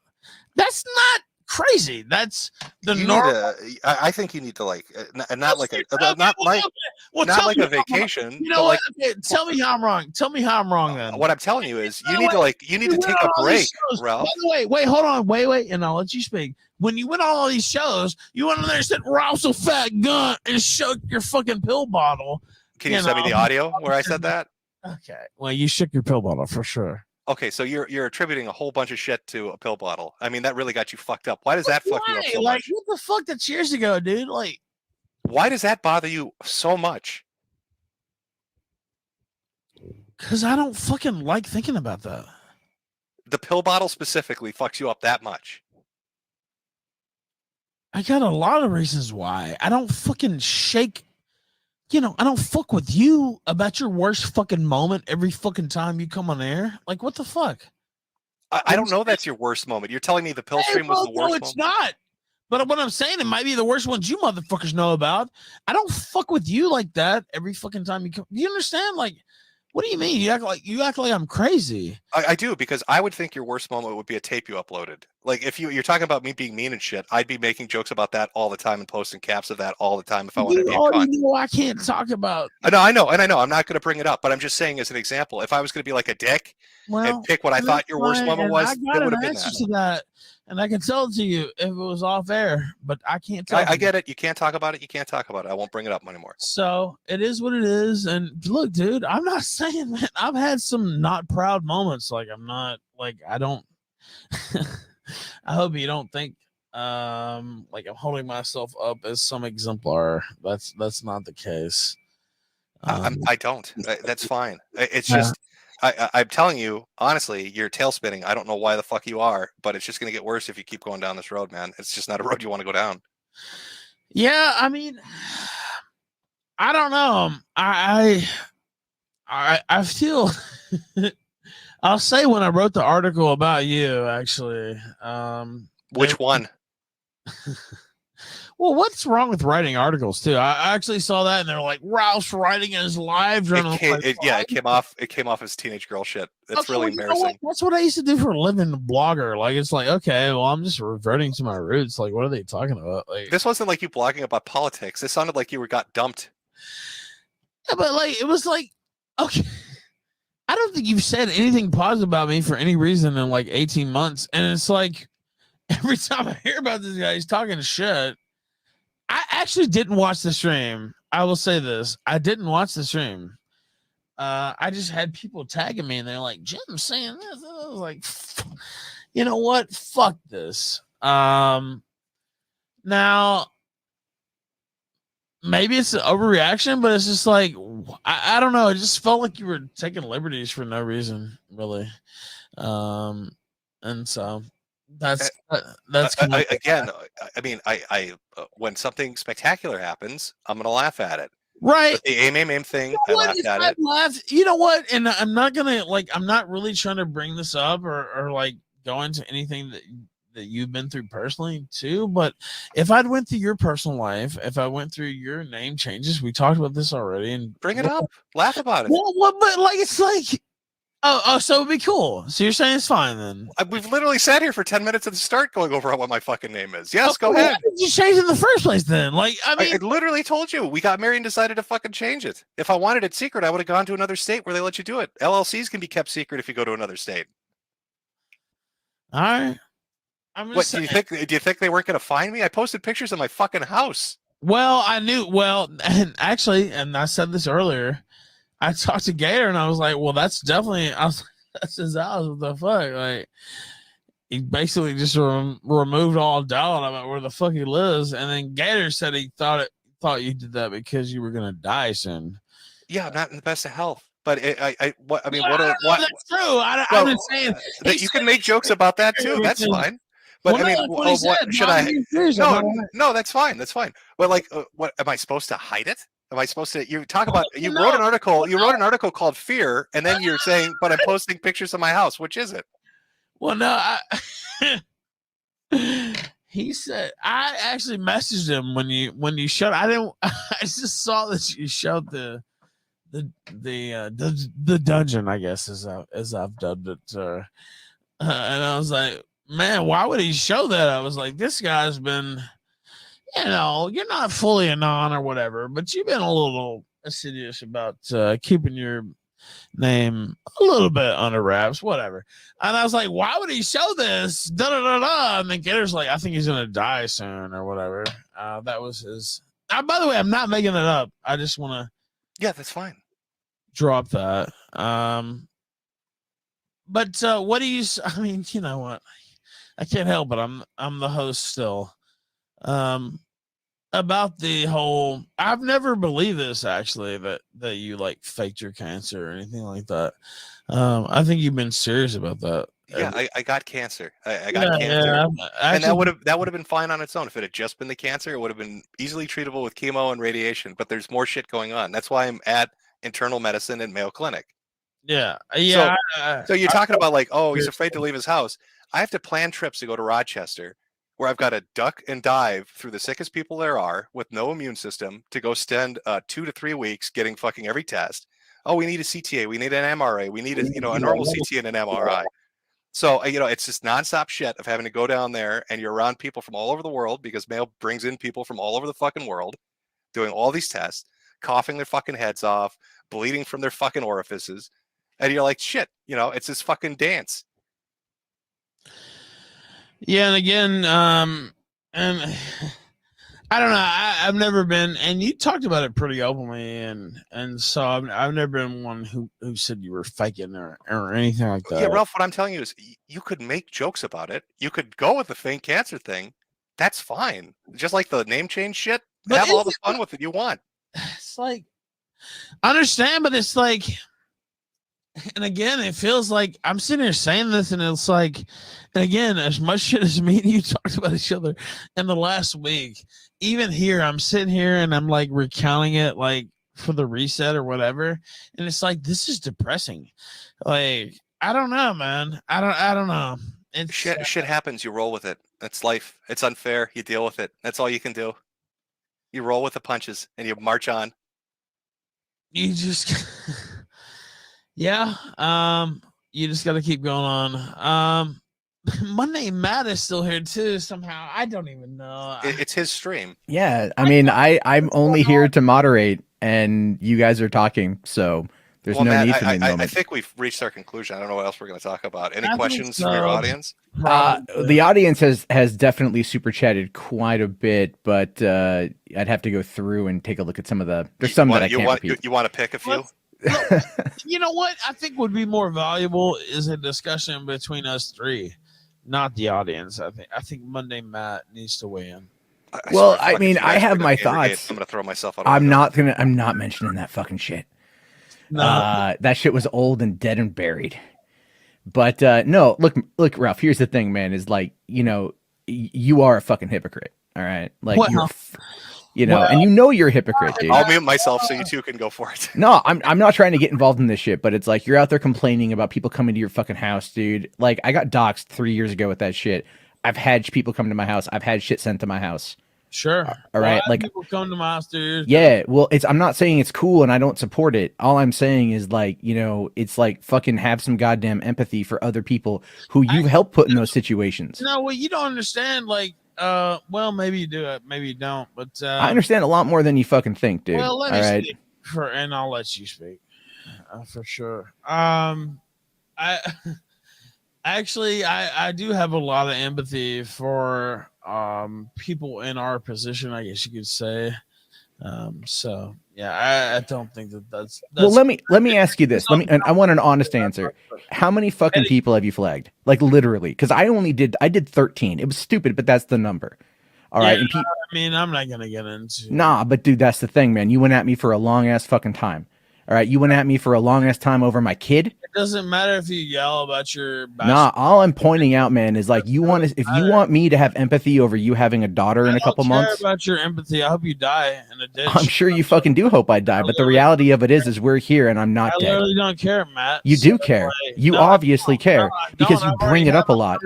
That's not crazy. That's the normal. I think you need to like not like a vacation. You know what? Okay, tell me how I'm wrong. Tell me how I'm wrong then. What I'm telling you is you need to take a break, Ralph. By the way, wait, hold on, wait, and I'll let you speak. When you went on all these shows, you went on there and said Ralph's a fat gun and shook your fucking pill bottle. Can you send me the audio where I said that? Okay. Well, you shook your pill bottle for sure. Okay, so you're attributing a whole bunch of shit to a pill bottle. I mean, that really got you fucked up. Why does that fuck you up so much? What the fuck? That's years ago, dude. Like, why does that bother you so much? Because I don't fucking like thinking about that. The pill bottle specifically fucks you up that much. I got a lot of reasons why. I don't fucking shake. I don't fuck with you about your worst fucking moment every fucking time you come on air. Like, what the fuck? I don't know that's your worst moment. You're telling me the pill stream was the worst moment? No, it's not. But what I'm saying, it might be the worst ones you motherfuckers know about. I don't fuck with you like that every fucking time you come. You understand? Like, what do you mean? You act like I'm crazy. I do, because I would think your worst moment would be a tape you uploaded. Like, if you're talking about me being mean and shit, I'd be making jokes about that all the time and posting caps of that all the time if I wanted to be already know I can't talk about. I know. I'm not going to bring it up, but I'm just saying as an example, if I was going to be like a dick and pick what I thought your worst moment was, it would have been that. To that. And I can tell it to you if it was off air, but I can't tell. I get it. You can't talk about it. You can't talk about it. I won't bring it up anymore. So it is what it is. And look, dude, I'm not saying, man, I've had some not proud moments. Like, I'm not like, I don't, I hope you don't think like I'm holding myself up as some exemplar. That's not the case. I don't. That's fine. It's just, I'm telling you, honestly, you're tail spinning. I don't know why the fuck you are, but it's just going to get worse if you keep going down this road, man. It's just not a road you want to go down. Yeah, I mean, I don't know. I feel. I'll say when I wrote the article about you, actually. Which one? Well, what's wrong with writing articles too? I actually saw that, and they're like, Ralph's writing his live journal. It came off as teenage girl shit. It's really embarrassing. That's what I used to do for a living, blogger. Like, it's like, okay, well, I'm just reverting to my roots. Like, what are they talking about? Like, this wasn't like you blogging about politics. This sounded like you got dumped. Yeah, but like, it was like, okay. I don't think you've said anything positive about me for any reason in like 18 months. And it's like, every time I hear about this guy, he's talking shit. I actually didn't watch the stream. I will say this. I didn't watch the stream. I just had people tagging me and they're like, Jim's saying this. And I was like, you know what? Fuck this. Now, maybe it's an overreaction, but it's just like, I don't know. It just felt like you were taking liberties for no reason, really. And so that's again. I mean, I when something spectacular happens, I'm gonna laugh at it. Right. But the aim thing, I laughed at it. You know what? And I'm not gonna I'm not really trying to bring this up or like go into anything that you've been through personally too. But if I'd went through your personal life, if I went through your name changes, we talked about this already, and bring it up, laugh about it. Well, but like, it's like, oh, so it'd be cool. So you're saying it's fine then? We've literally sat here for 10 minutes at the start going over what my fucking name is. Yes, go ahead. Why did you change it in the first place then? Like, I mean, I literally told you we got married and decided to fucking change it. If I wanted it secret, I would have gone to another state where they let you do it. LLCs can be kept secret if you go to another state. All right. What do you think? Do you think they weren't going to find me? I posted pictures of my fucking house. Well, I knew. Well, and actually, and I said this earlier. I talked to Gator and I was like, well, that's definitely, that's his house. What the fuck? Like, he basically just removed all doubt about where the fuck he lives. And then Gator said he thought you did that because you were going to die soon. Yeah, I'm not in the best of health. But that's true. I'm just saying that you can make jokes about that too. That's fine. But I mean, what should I? No, that's fine. That's fine. But like, what am I supposed to hide it? Am I supposed to? You talk about you wrote an article. You wrote an article called "Fear," and then you're saying, "But I'm posting pictures of my house." Which is it? Well, no, he said I actually messaged him when you showed. I didn't. I just saw that you showed the dungeon, I guess, as I've dubbed it, and I was like, man, why would he show that? I was like, this guy's been. You're not fully a non or whatever, but you've been a little assiduous about keeping your name a little bit under wraps, whatever. And I was like, why would he show this? Da da da da. And then Gator's like, I think he's gonna die soon or whatever. That was his. By the way, I'm not making it up. I just want to. Yeah, that's fine. Drop that. But what do you? I mean, you know what? I can't help it. I'm the host still. about the whole, I've never believed this actually, that you like faked your cancer or anything like that. I think you've been serious about that. Yeah, I got cancer. I got cancer, Actually, and that would have been fine on its own if it had just been the cancer. It would have been easily treatable with chemo and radiation. But there's more shit going on. That's why I'm at internal medicine and Mayo Clinic. yeah. So you're talking about like, oh, he's afraid to leave his house. I have to plan trips to go to Rochester, where I've got to duck and dive through the sickest people there are with no immune system to go spend 2 to 3 weeks getting fucking every test. Oh, we need a CTA, we need an MRA, we need a normal CT and an MRI. So it's just nonstop shit of having to go down there, and you're around people from all over the world because Mayo brings in people from all over the fucking world, doing all these tests, coughing their fucking heads off, bleeding from their fucking orifices, and you're like, shit, it's this fucking dance. Yeah, and again, and I don't know. I've never been, and you talked about it pretty openly, and so I've never been one who said you were faking or anything like that. Yeah, Ralph, what I'm telling you is you could make jokes about it. You could go with the fake cancer thing. That's fine. Just like the name change shit. But have all the fun with it you want. It's like, I understand, but it's like, and again, it feels like I'm sitting here saying this, and it's like, and again, as much shit as me and you talked about each other in the last week, even here, I'm sitting here and I'm like recounting it, like for the reset or whatever, and it's like, this is depressing. Like, I don't know, man. I don't know. It's, shit happens. You roll with it. It's life. It's unfair. You deal with it. That's all you can do. You roll with the punches and you march on. You just. Yeah, you just got to keep going on. Monday Matt is still here too. Somehow, I don't even know. It's his stream. Yeah, I mean, I'm only here to moderate, and you guys are talking, so there's no Matt, need for me. I think we've reached our conclusion. I don't know what else we're going to talk about. Any questions from your audience? The audience has definitely super chatted quite a bit, but I'd have to go through and take a look at some of the. There's some that I can't repeat. You want to pick a few? You know what I think would be more valuable is a discussion between us three, not the audience. I think Monday Matt needs to weigh in. Well, I mean, I have my thoughts. I'm gonna throw myself out. I'm not mentioning that fucking shit. No. That shit was old and dead and buried. But no, look, Ralph. Here's the thing, man. Is like, you are a fucking hypocrite. All right, like and you're a hypocrite, dude. I'll mute myself so you two can go for it. No, I'm not trying to get involved in this shit, but it's like you're out there complaining about people coming to your fucking house, dude. Like, I got doxxed 3 years ago with that shit. I've had people come to my house. I've had shit sent to my house. Sure. All right. Like, people come to my house, dude. Yeah. Well, I'm not saying it's cool and I don't support it. All I'm saying is, like, it's like fucking have some goddamn empathy for other people who you've helped put in those situations. No, well, you don't understand. Like, well, maybe you do it, maybe you don't. But I understand a lot more than you fucking think, dude. Well, let me speak and I'll let you speak for sure. I actually I do have a lot of empathy for people in our position, I guess you could say. So yeah, I don't think that's well, let me ask you this. I want an honest answer. How many fucking people have you flagged? Like, literally, because I did 13. It was stupid, but that's the number. All right. And I mean, I'm not gonna get into. Nah, but dude, that's the thing, man. You went at me for a long ass fucking time. All right, you went at me for a long ass time over my kid. It doesn't matter if you yell about your. Nah, all I'm pointing out, man, is like if you want me to have empathy over you having a daughter in a couple months. I don't care about your empathy. I hope you die in a ditch. I'm sure you fucking do hope I die, but the reality of it is we're here and I'm not dead. I literally don't care, Matt. You do care. You obviously care because you bring it up a lot.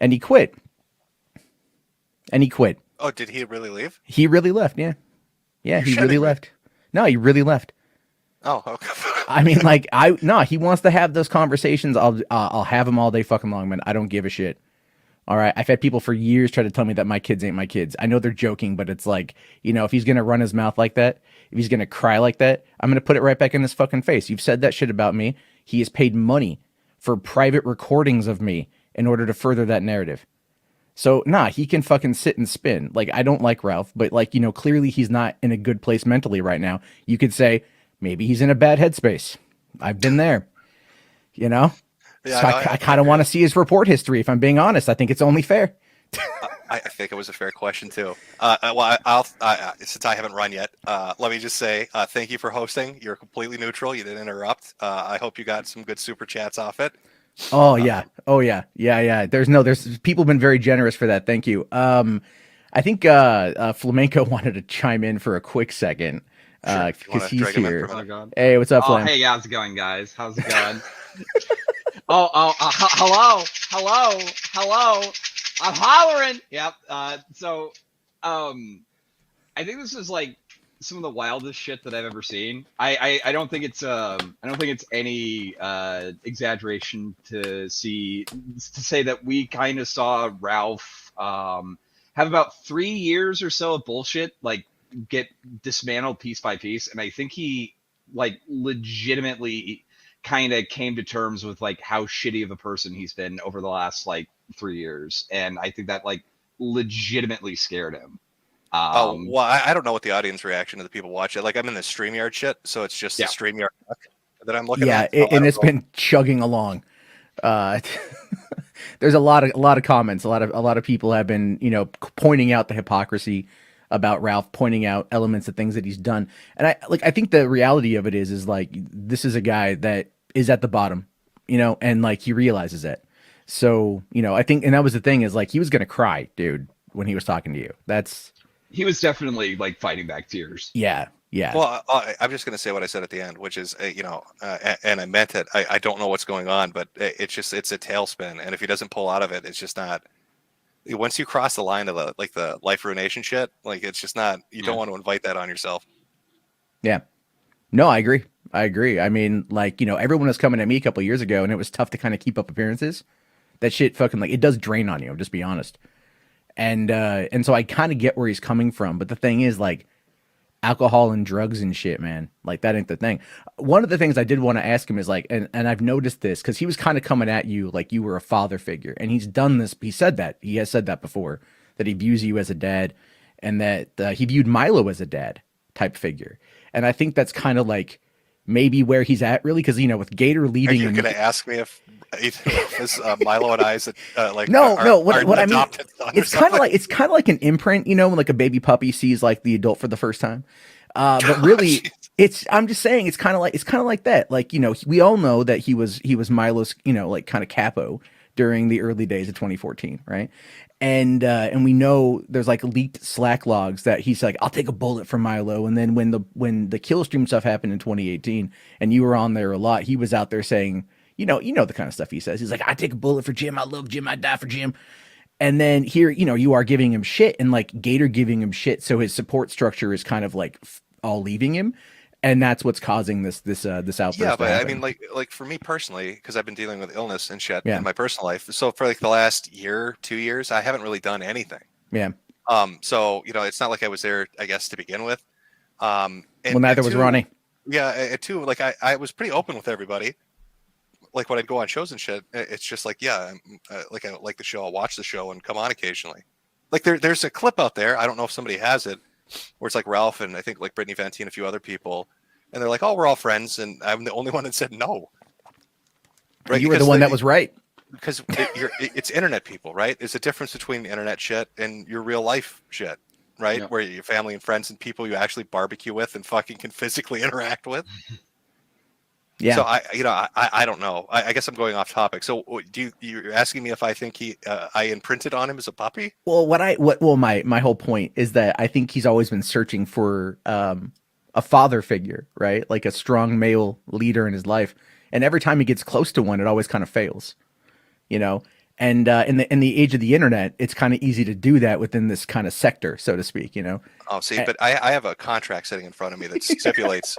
And he quit. Oh, did he really leave? He really left. Yeah, he really left. No, he really left. Oh, okay. I mean, like, he wants to have those conversations. I'll have them all day fucking long, man. I don't give a shit. All right. I've had people for years try to tell me that my kids ain't my kids. I know they're joking, but it's like, if he's going to run his mouth like that, if he's going to cry like that, I'm going to put it right back in his fucking face. You've said that shit about me. He has paid money for private recordings of me in order to further that narrative. So, he can fucking sit and spin. Like, I don't like Ralph, but like, clearly he's not in a good place mentally right now. You could say maybe he's in a bad headspace. I've been there, Yeah, so I kind of want to see his report history. If I'm being honest, I think it's only fair. I think it was a fair question too. Since I haven't run yet, let me just say thank you for hosting. You're completely neutral. You didn't interrupt. I hope you got some good super chats off it. Oh yeah. Oh yeah. Yeah. There's people been very generous for that. Thank you. I think Flamenco wanted to chime in for a quick second because he's here. Hey, what's up, Flam? Hey, how's it going, guys? How's it going? hello. I'm hollering. Yep. I think this is like some of the wildest shit that I've ever seen. I don't think it's any exaggeration to say that we kind of saw Ralph have about 3 years or so of bullshit like get dismantled piece by piece, and I think he like legitimately kind of came to terms with like how shitty of a person he's been over the last like 3 years, and I think that like legitimately scared him. Well, I don't know what the audience reaction to the people watch it. Like I'm in the StreamYard shit, so it's just the StreamYard that I'm looking at. Yeah, and it's been chugging along. There's a lot of comments. A lot of people have been, pointing out the hypocrisy about Ralph, pointing out elements of things that he's done. And I think the reality of it is like this is a guy that is at the bottom, and like he realizes it. So, I think, and that was the thing is like he was gonna cry, dude, when he was talking to you. He was definitely like fighting back tears. Yeah. Well, I'm just going to say what I said at the end, which is, and I meant it. I don't know what's going on, but it's a tailspin. And if he doesn't pull out of it, it's just not. Once you cross the line of the life ruination shit, like it's just not. You don't want to invite that on yourself. Yeah. No, I agree. I mean, like, everyone was coming at me a couple of years ago, and it was tough to kind of keep up appearances. That shit fucking like it does drain on you. Just be honest. And so I kind of get where he's coming from, but the thing is like alcohol and drugs and shit, man, like that ain't the thing. One of the things I did want to ask him is like, and I've noticed this because he was kind of coming at you like you were a father figure, and he's done this. He has said that before, that he views you as a dad, and that he viewed Milo as a dad type figure. And I think that's kind of like maybe where he's at really, because with Gator leaving, are you going to ask me if Milo and I like no what I mean, it's kind of like an imprint, when like a baby puppy sees like the adult for the first time, but really I'm just saying it's kind of like that, like we all know that he was Milo's like kind of capo during the early days of 2014, right? And we know there's like leaked Slack logs that he's like, I'll take a bullet for Milo. And then when the Killstream stuff happened in 2018 and you were on there a lot, he was out there saying, you know the kind of stuff he says. He's like, I take a bullet for Jim. I love Jim. I die for Jim. And then here, you are giving him shit, and like Gator giving him shit. So his support structure is kind of like all leaving him. And that's what's causing this outburst. Yeah, but I mean, like for me personally, because I've been dealing with illness and shit in my personal life. So for like the last 2 years, I haven't really done anything. Yeah. So it's not like I was there, I guess, to begin with. And neither was Ronnie. Yeah. Too, like I was pretty open with everybody. Like when I'd go on shows and shit, it's just like, yeah, like I like the show. I'll watch the show and come on occasionally. Like there's a clip out there. I don't know if somebody has it, where it's like Ralph and I think like Brittany Venti and a few other people, and they're like, "Oh, we're all friends," and I'm the only one that said no. Right? You were the one that was right. Because it's internet people, right? There's a difference between internet shit and your real life shit, right? Yeah. Where your family and friends and people you actually barbecue with and fucking can physically interact with. Yeah. So I don't know. I guess I'm going off topic. So you're asking me if I think I imprinted on him as a puppy? Well, my whole point is that I think he's always been searching for a father figure, right? Like a strong male leader in his life. And every time he gets close to one, it always kind of fails, And in the age of the internet, it's kind of easy to do that within this kind of sector, so to speak, Oh, see, but I have a contract sitting in front of me that stipulates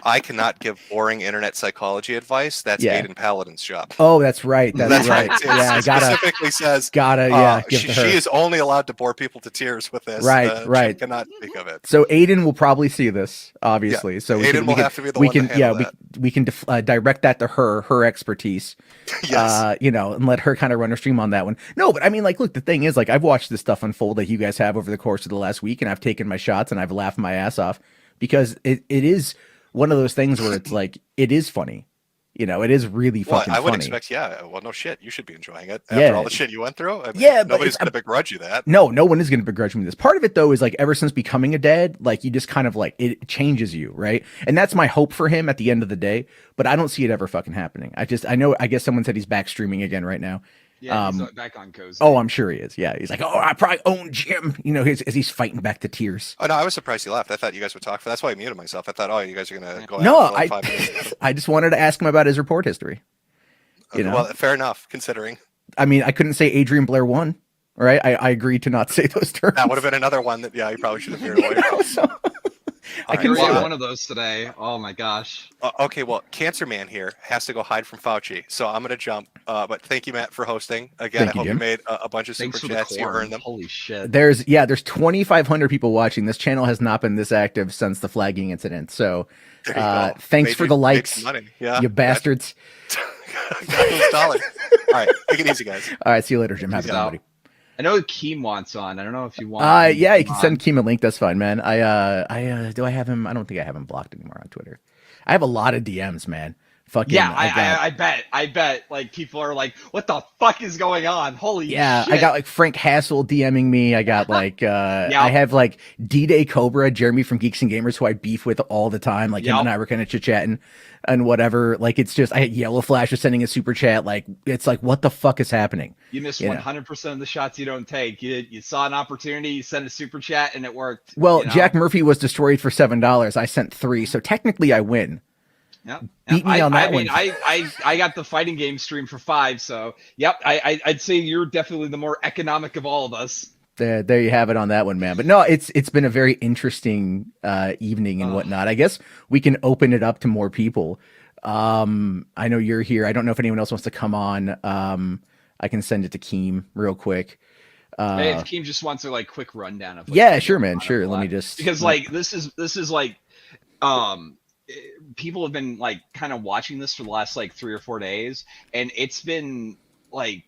I cannot give boring internet psychology advice. That's Aiden Paladin's job. Oh, that's right. That's right. Yeah, it specifically says she is only allowed to bore people to tears with this. Right. She cannot speak of it. So Aiden will probably see this, obviously. Yeah. So Aiden will have to be the one to handle that. We can direct that to her expertise. Yes. And let her kind of run her stream on that one. No, but I mean, like, look, the thing is, like, I've watched this stuff unfold that you guys have over the course of the last week, and I've taken my shots and I've laughed my ass off because it is one of those things where it's like, it is funny. You know, it is really Well, fucking I would funny. expect, yeah. Well, no shit. You should be enjoying it after all the shit you went through. I mean, Yeah, but nobody's going to begrudge you that. No, no one is going to begrudge me this. Part of it though is like ever since becoming a dad, like you just kind of like it changes you, right? And that's my hope for him at the end of the day. But I don't see it ever fucking happening. I guess someone said he's back streaming again right now. Yeah, he's back on Cozy. Oh, I'm sure he is. Yeah, he's like, oh, I probably own Jim. You know, as he's fighting back the tears. Oh no, I was surprised he left. I thought you guys would talk. That's why I muted myself. I thought, oh, you guys are going to go. No, for like 5 minutes. I just wanted to ask him about his report history. You know? Well, fair enough, considering. I mean, I couldn't say Adrian Blair won, right? I agreed to not say those terms. That would have been another one that, yeah, you probably should have veered away from. I couldn't say one of those today. Oh my gosh. Okay, well, Cancer Man here has to go hide from Fauci, so I'm gonna jump. But thank you, Matt, for hosting again. I hope you made a bunch of super chats. You earned them. Holy shit. There's 2,500 people watching. This channel has not been this active since the flagging incident. So thanks for the likes, you bastards. All right, take it easy, guys. All right, see you later, Jim. Have a good one, buddy. I know Keem wants on. I don't know if you want. Yeah, you can send Keem a link. That's fine, man. Do I have him? I don't think I have him blocked anymore on Twitter. I have a lot of DMs, man. Fucking yeah, I bet. Like people are like, "What the fuck is going on?" Holy shit. I got like Frank Hassel DMing me. I got like I have like D-Day Cobra, Jeremy from Geeks and Gamers, who I beef with all the time. Like him and I were kind of chit-chatting and whatever. Like it's just I had Yellow Flash was sending a super chat. Like it's like, what the fuck is happening? You missed 100% of the shots you don't take. You saw an opportunity, you sent a super chat, and it worked. Well, Jack Murphy was destroyed for $7. I sent 3, so technically I win. Yep. Beat me on that one. I got the fighting game stream for 5, so yep. I'd say you're definitely the more economic of all of us. There you have it on that one, man. But no, it's been a very interesting evening and whatnot. I guess we can open it up to more people. I know you're here. I don't know if anyone else wants to come on. I can send it to Keem real quick. Hey, if Keem just wants a like quick rundown of sure, man, sure. Let me just because like this is like people have been like kind of watching this for the last like 3 or 4 days, and it's been like